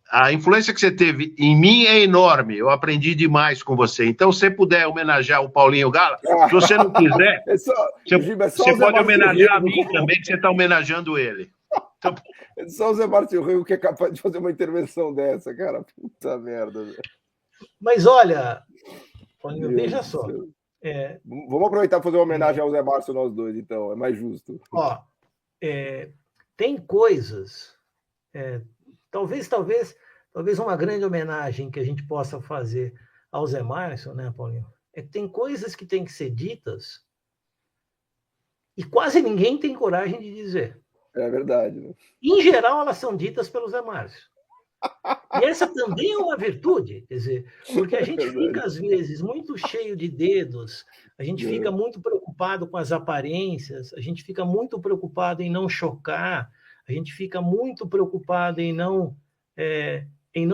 A influência que você teve em mim é enorme. Eu aprendi demais com você. Então, se você puder homenagear o Paulinho Gala, se você não quiser, você pode homenagear a mim também, que você está homenageando ele. Então... Só o Zé Márcio Rego que é capaz de fazer uma intervenção dessa, cara. Puta merda. Mas olha, Paulinho, veja só. Vamos aproveitar para fazer uma homenagem ao Zé Márcio, nós dois, então. É mais justo. Tem coisas... Talvez uma grande homenagem que a gente possa fazer ao Zé Márcio, né, Paulinho? Tem coisas que têm que ser ditas e quase ninguém tem coragem de dizer. É verdade. Né? Em geral, elas são ditas pelo Zé Márcio. E essa também é uma virtude, quer dizer, porque a gente fica, às vezes, muito cheio de dedos, a gente fica muito preocupado com as aparências, a gente fica muito preocupado em não chocar, a gente fica muito preocupado em não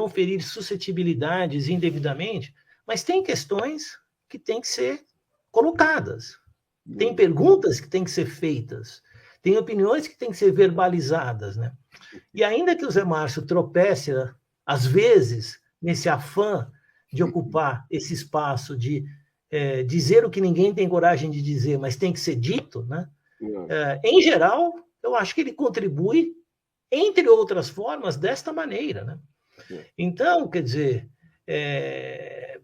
ferir suscetibilidades indevidamente, mas tem questões que têm que ser colocadas, tem perguntas que têm que ser feitas, tem opiniões que têm que ser verbalizadas, né? E ainda que o Zé Márcio tropece, às vezes, nesse afã de ocupar esse espaço de dizer o que ninguém tem coragem de dizer, mas tem que ser dito, né? Em geral, eu acho que ele contribui, entre outras formas, desta maneira, né? Então, quer dizer, é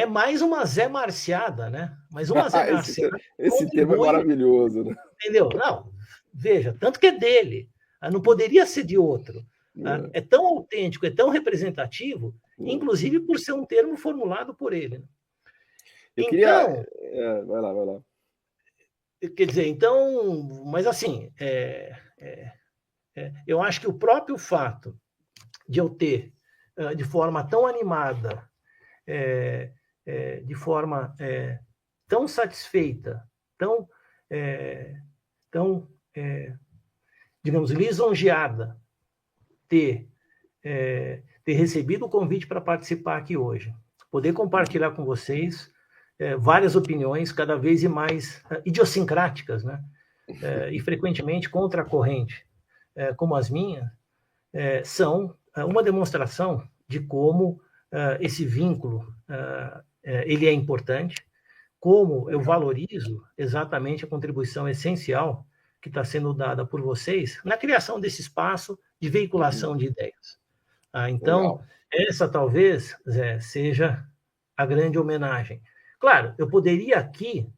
mais uma Zé Marciada, né? Mas uma Zé Marciada. Esse termo é maravilhoso, né? Entendeu? Não, veja, tanto que é dele, não poderia ser de outro. É tão autêntico, é tão representativo, inclusive por ser um termo formulado por ele. Né? Eu queria... Vai lá. Quer dizer, então, mas assim, eu acho que o próprio fato de eu ter, de forma tão animada, de forma tão satisfeita, tão digamos, lisonjeada, ter recebido o convite para participar aqui hoje, poder compartilhar com vocês várias opiniões cada vez mais idiosincráticas, né? E frequentemente contra a corrente, como as minhas, são uma demonstração de como esse vínculo ele é importante, como eu valorizo exatamente a contribuição essencial que está sendo dada por vocês na criação desse espaço de veiculação de ideias. Então, essa talvez, Zé, seja a grande homenagem. Claro, eu poderia aqui,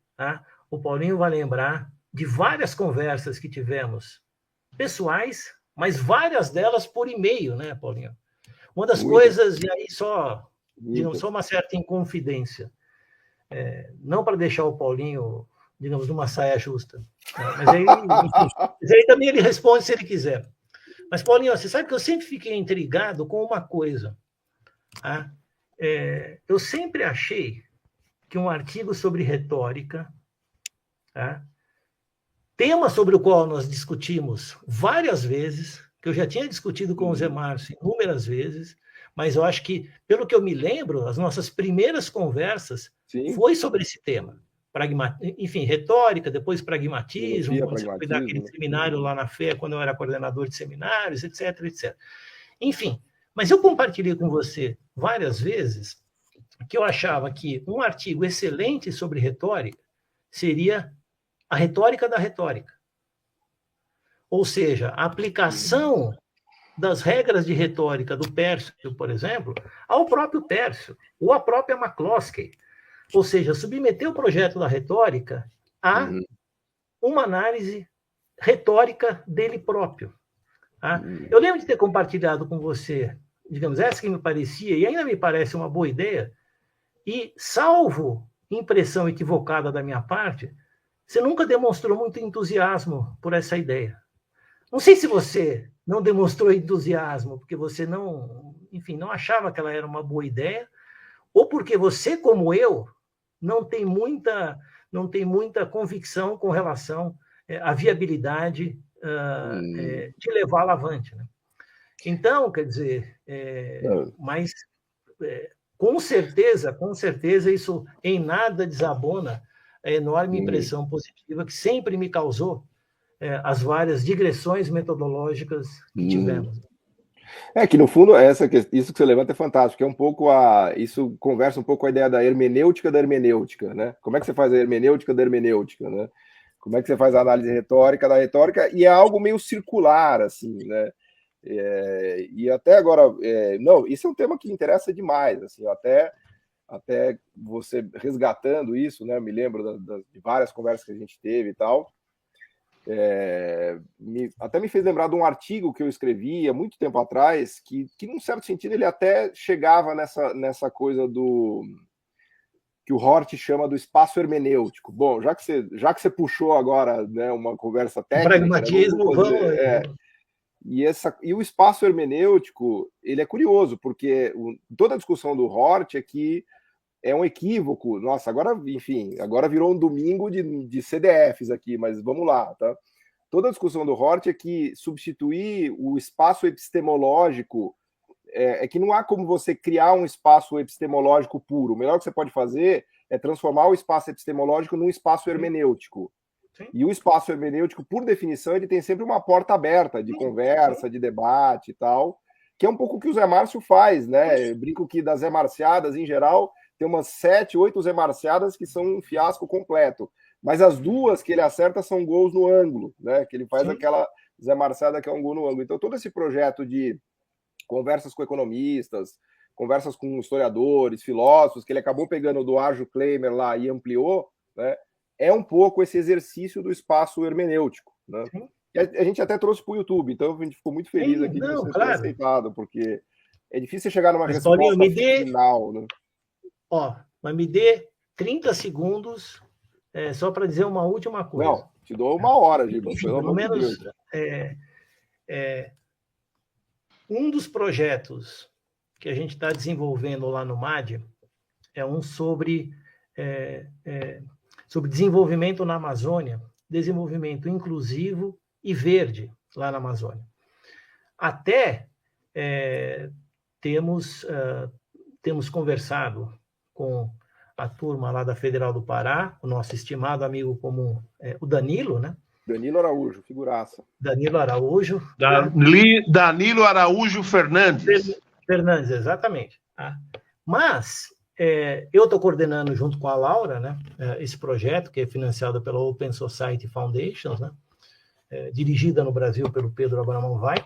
o Paulinho vai lembrar de várias conversas que tivemos, pessoais, mas várias delas por e-mail, né, Paulinho? Uma das coisas, e aí só uma certa inconfidência, não para deixar o Paulinho, digamos, numa saia justa, mas aí, enfim, aí também ele responde se ele quiser. Mas, Paulinho, você sabe que eu sempre fiquei intrigado com uma coisa. Eu sempre achei que um artigo sobre retórica, tema sobre o qual nós discutimos várias vezes, que eu já tinha discutido com o Zé Márcio inúmeras vezes, mas eu acho que, pelo que eu me lembro, as nossas primeiras conversas foi sobre esse tema. Enfim, retórica, depois pragmatismo, quando você foi dar aquele seminário lá na FEA, quando eu era coordenador de seminários, etc, etc. Enfim, mas eu compartilhei com você várias vezes que eu achava que um artigo excelente sobre retórica seria a retórica da retórica. Ou seja, a aplicação das regras de retórica do Pércio, por exemplo, ao próprio Pércio, ou à própria McCloskey. Ou seja, submeter o projeto da retórica a uma análise retórica dele próprio. Eu lembro de ter compartilhado com você, digamos, essa que me parecia, e ainda me parece uma boa ideia, e, salvo impressão equivocada da minha parte, você nunca demonstrou muito entusiasmo por essa ideia. Não sei se você não demonstrou entusiasmo porque você não achava que ela era uma boa ideia, ou porque você, como eu, não tem muita convicção com relação à viabilidade de levá-la avante. Né? Então, quer dizer, mas com certeza isso em nada desabona a enorme impressão positiva que sempre me causou as várias digressões metodológicas que tivemos. Que no fundo isso que você levanta é fantástico, que é um pouco isso conversa um pouco com a ideia da hermenêutica, né? Como é que você faz a hermenêutica da hermenêutica, né? Como é que você faz a análise retórica da retórica, e é algo meio circular, assim, né? E até agora, isso é um tema que interessa demais, assim, até você resgatando isso, né? Eu me lembro de várias conversas que a gente teve e tal. Até me fez lembrar de um artigo que eu escrevi há muito tempo atrás, que num certo sentido ele até chegava nessa coisa do que o Hort chama do espaço hermenêutico. Bom, já que você puxou agora, né, uma conversa técnica, pragmatismo, né, E o espaço hermenêutico, ele é curioso, porque toda a discussão do Hort é que é um equívoco. Nossa, agora, enfim, agora virou um domingo de CDFs aqui, mas vamos lá, tá? Toda a discussão do Hort é que substituir o espaço epistemológico é que não há como você criar um espaço epistemológico puro. O melhor que você pode fazer é transformar o espaço epistemológico num espaço hermenêutico. Sim. E o espaço hermenêutico, por definição, ele tem sempre uma porta aberta de conversa, de debate e tal, que é um pouco o que o Zé Márcio faz, né? Eu brinco que das Zé Marciadas, em geral, tem umas 7, 8 Zé Marciadas que são um fiasco completo. Mas as duas que ele acerta são gols no ângulo, né? Que ele faz aquela Zé Marciada que é um gol no ângulo. Então, todo esse projeto de conversas com economistas, conversas com historiadores, filósofos, que ele acabou pegando do Arjo Kleimer lá e ampliou, né? É um pouco esse exercício do espaço hermenêutico, né? E a gente até trouxe para o YouTube, então a gente ficou muito feliz aqui de você ter aceitado, porque é difícil chegar numa resposta final, né? Ó, mas me dê 30 segundos só para dizer uma última coisa. Não, te dou uma hora, Giba. Pelo menos um dos projetos que a gente está desenvolvendo lá no MAD é um sobre desenvolvimento na Amazônia, desenvolvimento inclusivo e verde lá na Amazônia. Até temos conversado com a turma lá da Federal do Pará, o nosso estimado amigo comum, o Danilo, né? Danilo Araújo, figuraça. Danilo Araújo. Danilo Araújo Fernandes. Fernandes, exatamente. Tá? Mas eu estou coordenando junto com a Laura, né, esse projeto que é financiado pela Open Society Foundations, né, dirigida no Brasil pelo Pedro Abramão Vai,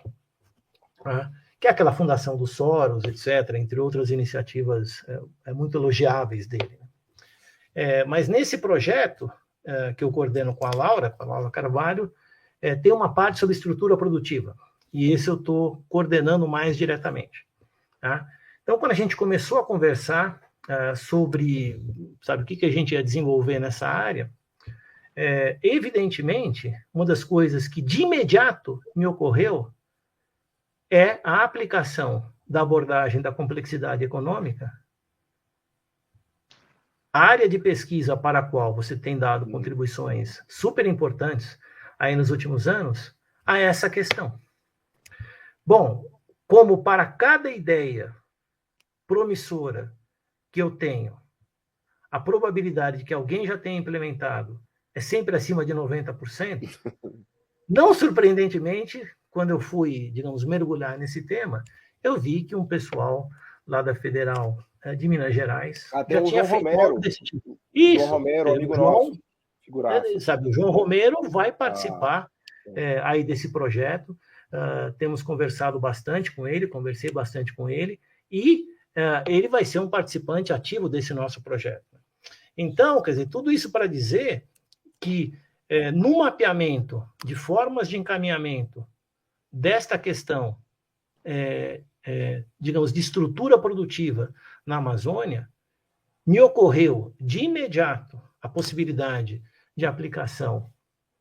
que é aquela fundação do Soros, etc., entre outras iniciativas muito elogiáveis dele. Mas nesse projeto que eu coordeno com a Laura Carvalho, tem uma parte sobre estrutura produtiva, e esse eu estou coordenando mais diretamente. Tá? Então, quando a gente começou a conversar sobre, sabe, o que a gente ia desenvolver nessa área, evidentemente, uma das coisas que de imediato me ocorreu é a aplicação da abordagem da complexidade econômica, a área de pesquisa para a qual você tem dado contribuições super importantes aí nos últimos anos, a essa questão. Bom, como para cada ideia promissora que eu tenho, a probabilidade de que alguém já tenha implementado é sempre acima de 90%, não surpreendentemente, quando eu fui, digamos, mergulhar nesse tema, eu vi que um pessoal lá da Federal de Minas Gerais até já o tinha João feito Romero. algo desse tipo. Isso, João Romero, amigo João, nosso, figuraça. Sabe, o João Romero vai participar aí desse projeto. Temos conversado bastante com ele, conversei bastante com ele, e ele vai ser um participante ativo desse nosso projeto. Então, quer dizer, tudo isso para dizer que no mapeamento de formas de encaminhamento desta questão, digamos, de estrutura produtiva na Amazônia, me ocorreu de imediato a possibilidade de aplicação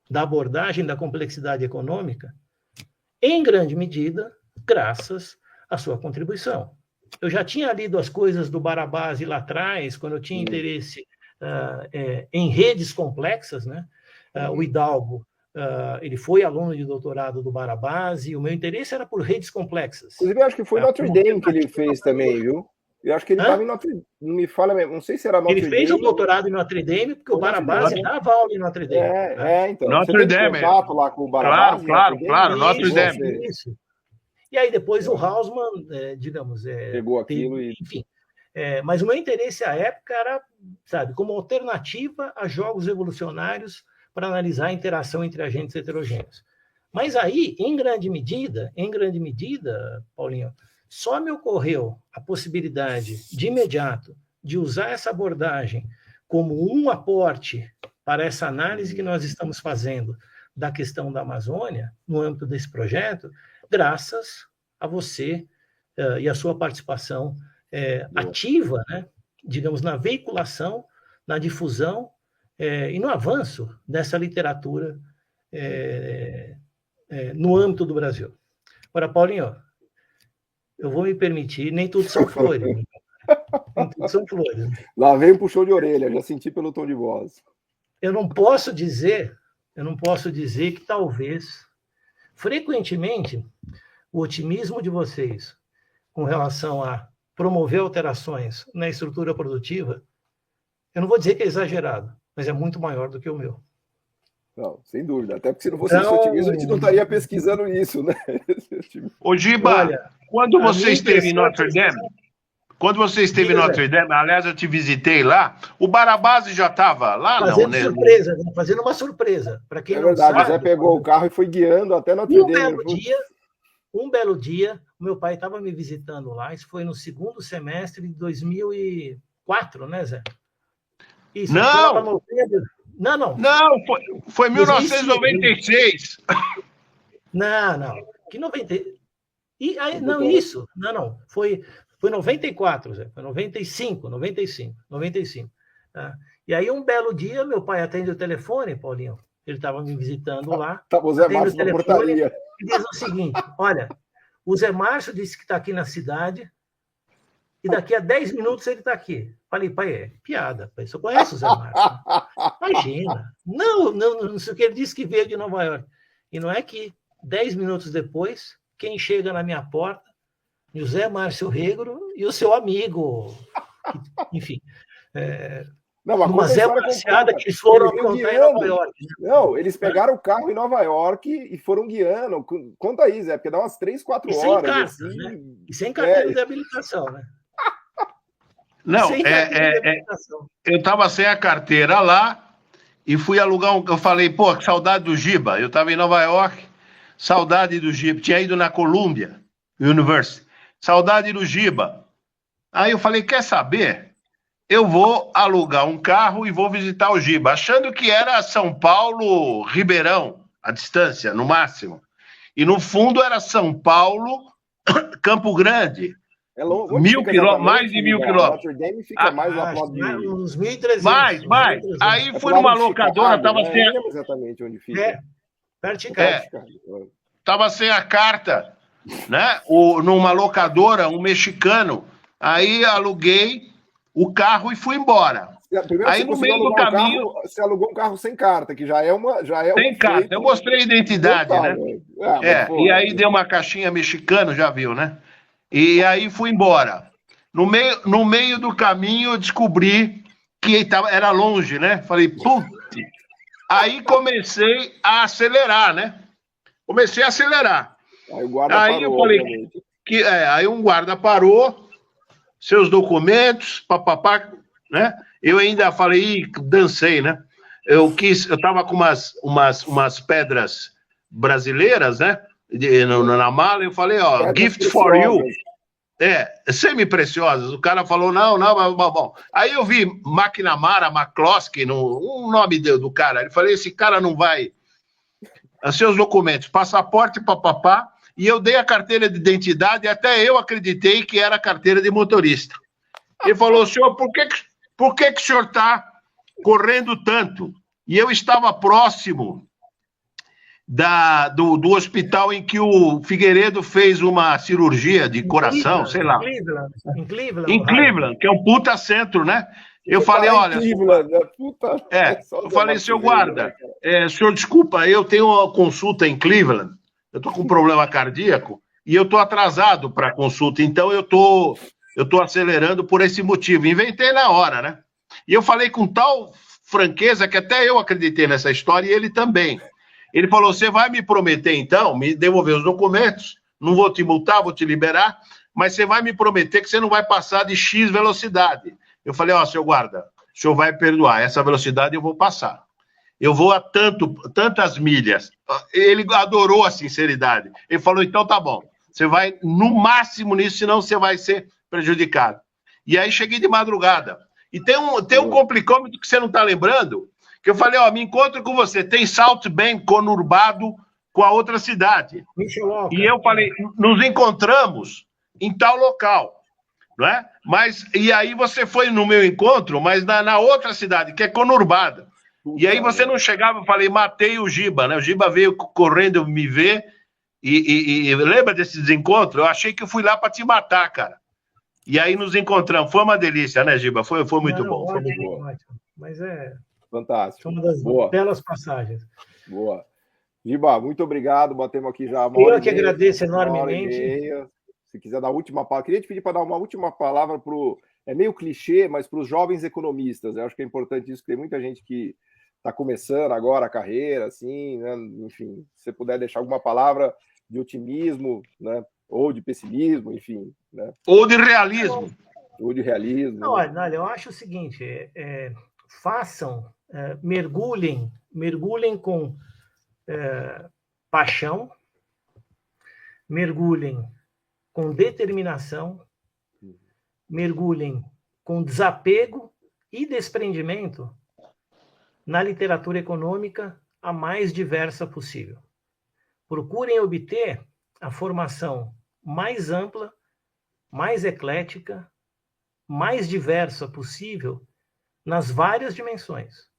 da abordagem da complexidade econômica, em grande medida, graças à sua contribuição. Eu já tinha lido as coisas do Barabasi lá atrás, quando eu tinha interesse em redes complexas, né? O Hidalgo, ele foi aluno de doutorado do Barabasi, e o meu interesse era por redes complexas. Inclusive, eu acho que foi Notre Dame que ele fez também, viu? Eu acho que ele estava em Notre Dame, não me fala mesmo, não sei se era Notre Dame. Ele fez o doutorado em Notre Dame, porque o Barabasi dava aula em Notre Dame. Então. Notre Dame. Contato lá com o Barabasi, claro, Notre Dame. Isso. E aí depois o Hausmann, digamos... pegou aquilo e... Enfim. Mas o meu interesse à época era, sabe, como alternativa a jogos evolucionários para analisar a interação entre agentes heterogêneos. Mas aí, em grande medida, Paulinho, só me ocorreu a possibilidade, de imediato, de usar essa abordagem como um aporte para essa análise que nós estamos fazendo da questão da Amazônia, no âmbito desse projeto, graças a você e a sua participação ativa, né, digamos, na veiculação, na difusão e no avanço dessa literatura no âmbito do Brasil. Ora, Paulinho, eu vou me permitir, nem tudo são flores. Nem tudo são flores. Lá vem um puxão de orelha, já senti pelo tom de voz. Eu não posso dizer que talvez, frequentemente, o otimismo de vocês com relação a promover alterações na estrutura produtiva, eu não vou dizer que é exagerado, mas é muito maior do que o meu. Não, sem dúvida. Até porque se não fosse esse otimismo, a gente não estaria pesquisando isso, né? Ô, Giba, Olha, quando você esteve em Notre Dame, aliás, eu te visitei lá, o Barabás já estava lá, fazendo não, né? surpresa, fazendo uma surpresa. Para quem É não verdade, sabe, o Zé pegou o carro e foi guiando até Notre Dame. Um belo dia, o meu pai estava me visitando lá, isso foi no segundo semestre de 2004, né, Zé? Isso, não! Não. Não, foi 1996. Não. Que 90... E aí, não, isso. Não. Foi 94, Zé. Foi 95. Tá? E aí, um belo dia, meu pai atende o telefone, Paulinho. Ele estava me visitando lá. Tá, o Zé Márcio na portaria. E diz o seguinte: olha, o Zé Márcio disse que está aqui na cidade e daqui a 10 minutos ele está aqui. Falei, pai, é piada. Pai, você conhece o Zé Márcio? Imagina. Não sei o que. Ele disse que veio de Nova York. E não é que 10 minutos depois, quem chega na minha porta, José Márcio Regro e o seu amigo. Enfim. Uma Zé Marciada que foram contar em Nova York. Não, eles pegaram o carro em Nova York e foram guiando. Conta aí, Zé, porque dá umas 3, 4 horas. Sem carta, assim, né? E sem carteira de habilitação, né? Não, eu estava sem a carteira lá e fui alugar eu falei, pô, que saudade do Giba. Eu estava em Nova York, saudade do Giba. Tinha ido na Columbia University. Saudade do Giba. Aí eu falei, quer saber? Eu vou alugar um carro e vou visitar o Giba, achando que era São Paulo, Ribeirão, a distância, no máximo. E no fundo era São Paulo, Campo Grande. É longe, mais de 1.000 quilômetros. Notre Dame fica mais lá pro lado de... Uns 1.300. Mais. Aí fui numa locadora, estava sem... Não lembro exatamente onde fica. Perto de casa. Estava sem a carta, né? Numa locadora, um mexicano. Aí aluguei o carro e fui embora. Primeiro aí no meio do caminho... Você alugou um carro sem carta, que já é sem carta, eu mostrei a identidade, né? E aí deu uma caixinha mexicana, já viu, né? E aí fui embora. No meio do caminho eu descobri que era longe, né? Falei, putz. Aí comecei a acelerar, né? Aí o guarda parou, eu falei aí um guarda parou, seus documentos, papapá, né? Eu ainda falei, dancei, né? Eu tava com umas pedras brasileiras, né? Na mala, eu falei, ó, gift for you. Semi-preciosas. O cara falou, não, bom. Aí eu vi McNamara, McCloskey, um nome do cara. Ele falou, esse cara não vai... Seus documentos, passaporte, papapá, e eu dei a carteira de identidade e até eu acreditei que era a carteira de motorista. Ele falou, senhor, por que o senhor está correndo tanto? E eu estava próximo do hospital em que o Figueiredo fez uma cirurgia de coração, sei lá. Em Cleveland, que é um puta centro, né? Eu falei, olha... eu falei, seu guarda, senhor, desculpa, eu tenho uma consulta em Cleveland, eu tô com um problema cardíaco e eu tô atrasado para a consulta, então eu tô acelerando por esse motivo. Inventei na hora, né? E eu falei com tal franqueza que até eu acreditei nessa história e ele também. Ele falou, você vai me prometer, então, me devolver os documentos, não vou te multar, vou te liberar, mas você vai me prometer que você não vai passar de X velocidade. Eu falei, ó, seu guarda, o senhor vai perdoar, essa velocidade eu vou passar. Eu vou a tantas milhas. Ele adorou a sinceridade. Ele falou, então tá bom, você vai no máximo nisso, senão você vai ser prejudicado. E aí cheguei de madrugada. E tem um complicômetro que você não está lembrando, que eu falei, ó, me encontro com você, tem South Bend conurbado com a outra cidade. E eu falei, nos encontramos em tal local, não é? E aí você foi no meu encontro, mas na outra cidade, que é conurbada. E aí você não chegava, eu falei, matei o Giba, né? O Giba veio correndo me ver E lembra desse desencontro? Eu achei que eu fui lá para te matar, cara. E aí nos encontramos. Foi uma delícia, né, Giba? Foi muito bom. Foi muito bom. Mas fantástico. Foi uma das belas passagens. Boa. Giba, muito obrigado. Batemos aqui já uma hora e meia. Eu que agradeço enormemente. Se quiser dar a última palavra, queria te pedir para dar uma última palavra para o. É meio clichê, mas para os jovens economistas. Eu acho que é importante isso, porque tem muita gente que está começando agora a carreira, assim, né? Enfim, se você puder deixar alguma palavra de otimismo, né? Ou de pessimismo, enfim. Né? Ou de realismo. Ou de realismo. Não, olha, eu acho o seguinte, façam, mergulhem com paixão, mergulhem com determinação, mergulhem com desapego e desprendimento na literatura econômica a mais diversa possível. Procurem obter a formação mais ampla, mais eclética, mais diversa possível nas várias dimensões.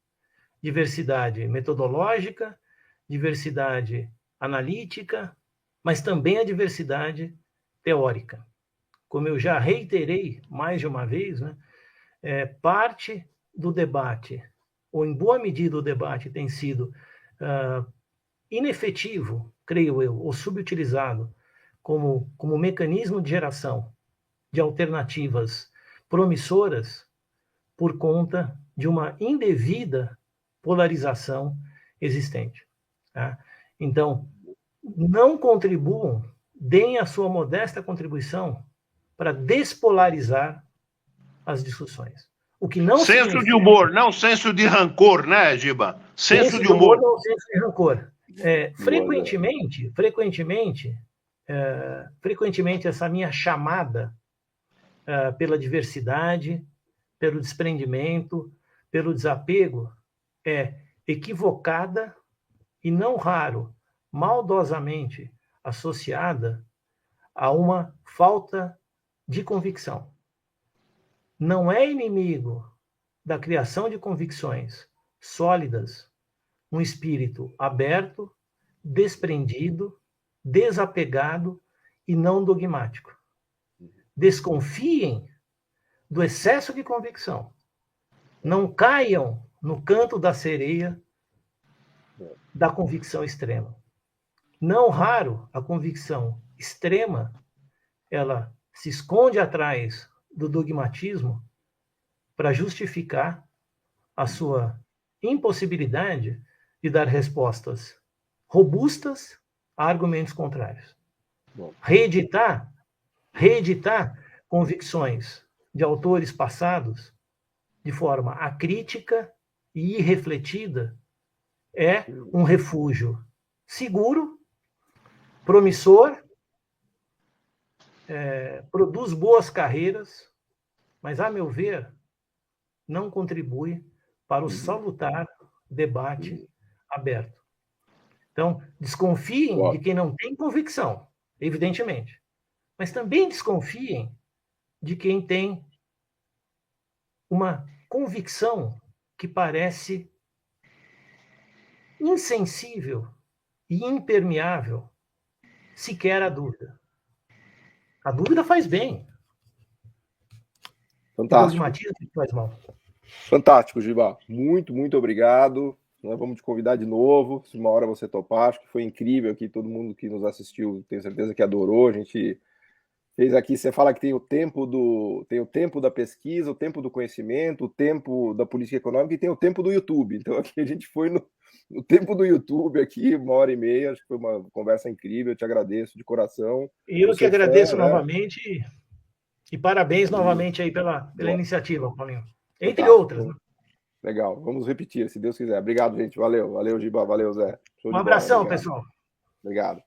Diversidade metodológica, diversidade analítica, mas também a diversidade teórica. Como eu já reiterei mais de uma vez, né, parte do debate, ou em boa medida o debate tem sido inefetivo, creio eu, ou subutilizado como mecanismo de geração de alternativas promissoras por conta de uma indevida polarização existente. Tá? Então, não contribuam, deem a sua modesta contribuição para despolarizar as discussões. O que não senso de humor, não senso de rancor, né, Giba? Senso de humor. Não senso de rancor. Frequentemente essa minha chamada pela diversidade, pelo desprendimento, pelo desapego, é equivocada e, não raro, maldosamente associada a uma falta de convicção. Não é inimigo da criação de convicções sólidas um espírito aberto, desprendido, desapegado e não dogmático. Desconfiem do excesso de convicção. Não caiam no canto da sereia da convicção extrema. Não raro, a convicção extrema, ela se esconde atrás do dogmatismo para justificar a sua impossibilidade de dar respostas robustas a argumentos contrários. Reeditar convicções de autores passados de forma acrítica e irrefletida é um refúgio seguro, promissor, produz boas carreiras, mas, a meu ver, não contribui para o salutar debate aberto. Então, desconfiem de quem não tem convicção, evidentemente, mas também desconfiem de quem tem uma convicção que parece insensível e impermeável sequer à dúvida. A dúvida faz bem. Fantástico. O dogmatismo faz mal. Fantástico, Giba. Muito, muito obrigado. Nós vamos te convidar de novo, se uma hora você topar. Acho que foi incrível aqui, todo mundo que nos assistiu, tenho certeza que adorou. A gente fez aqui, você fala que tem o tempo da pesquisa, o tempo do conhecimento, o tempo da política econômica e tem o tempo do YouTube. Então aqui a gente foi no tempo do YouTube aqui, 1h30, acho que foi uma conversa incrível, eu te agradeço de coração. E eu que agradeço novamente e parabéns novamente aí pela iniciativa, Paulinho. Entre outras. Né? Legal, vamos repetir, se Deus quiser. Obrigado, gente. Valeu, Giba, valeu, Zé. Um abração, pessoal. Obrigado.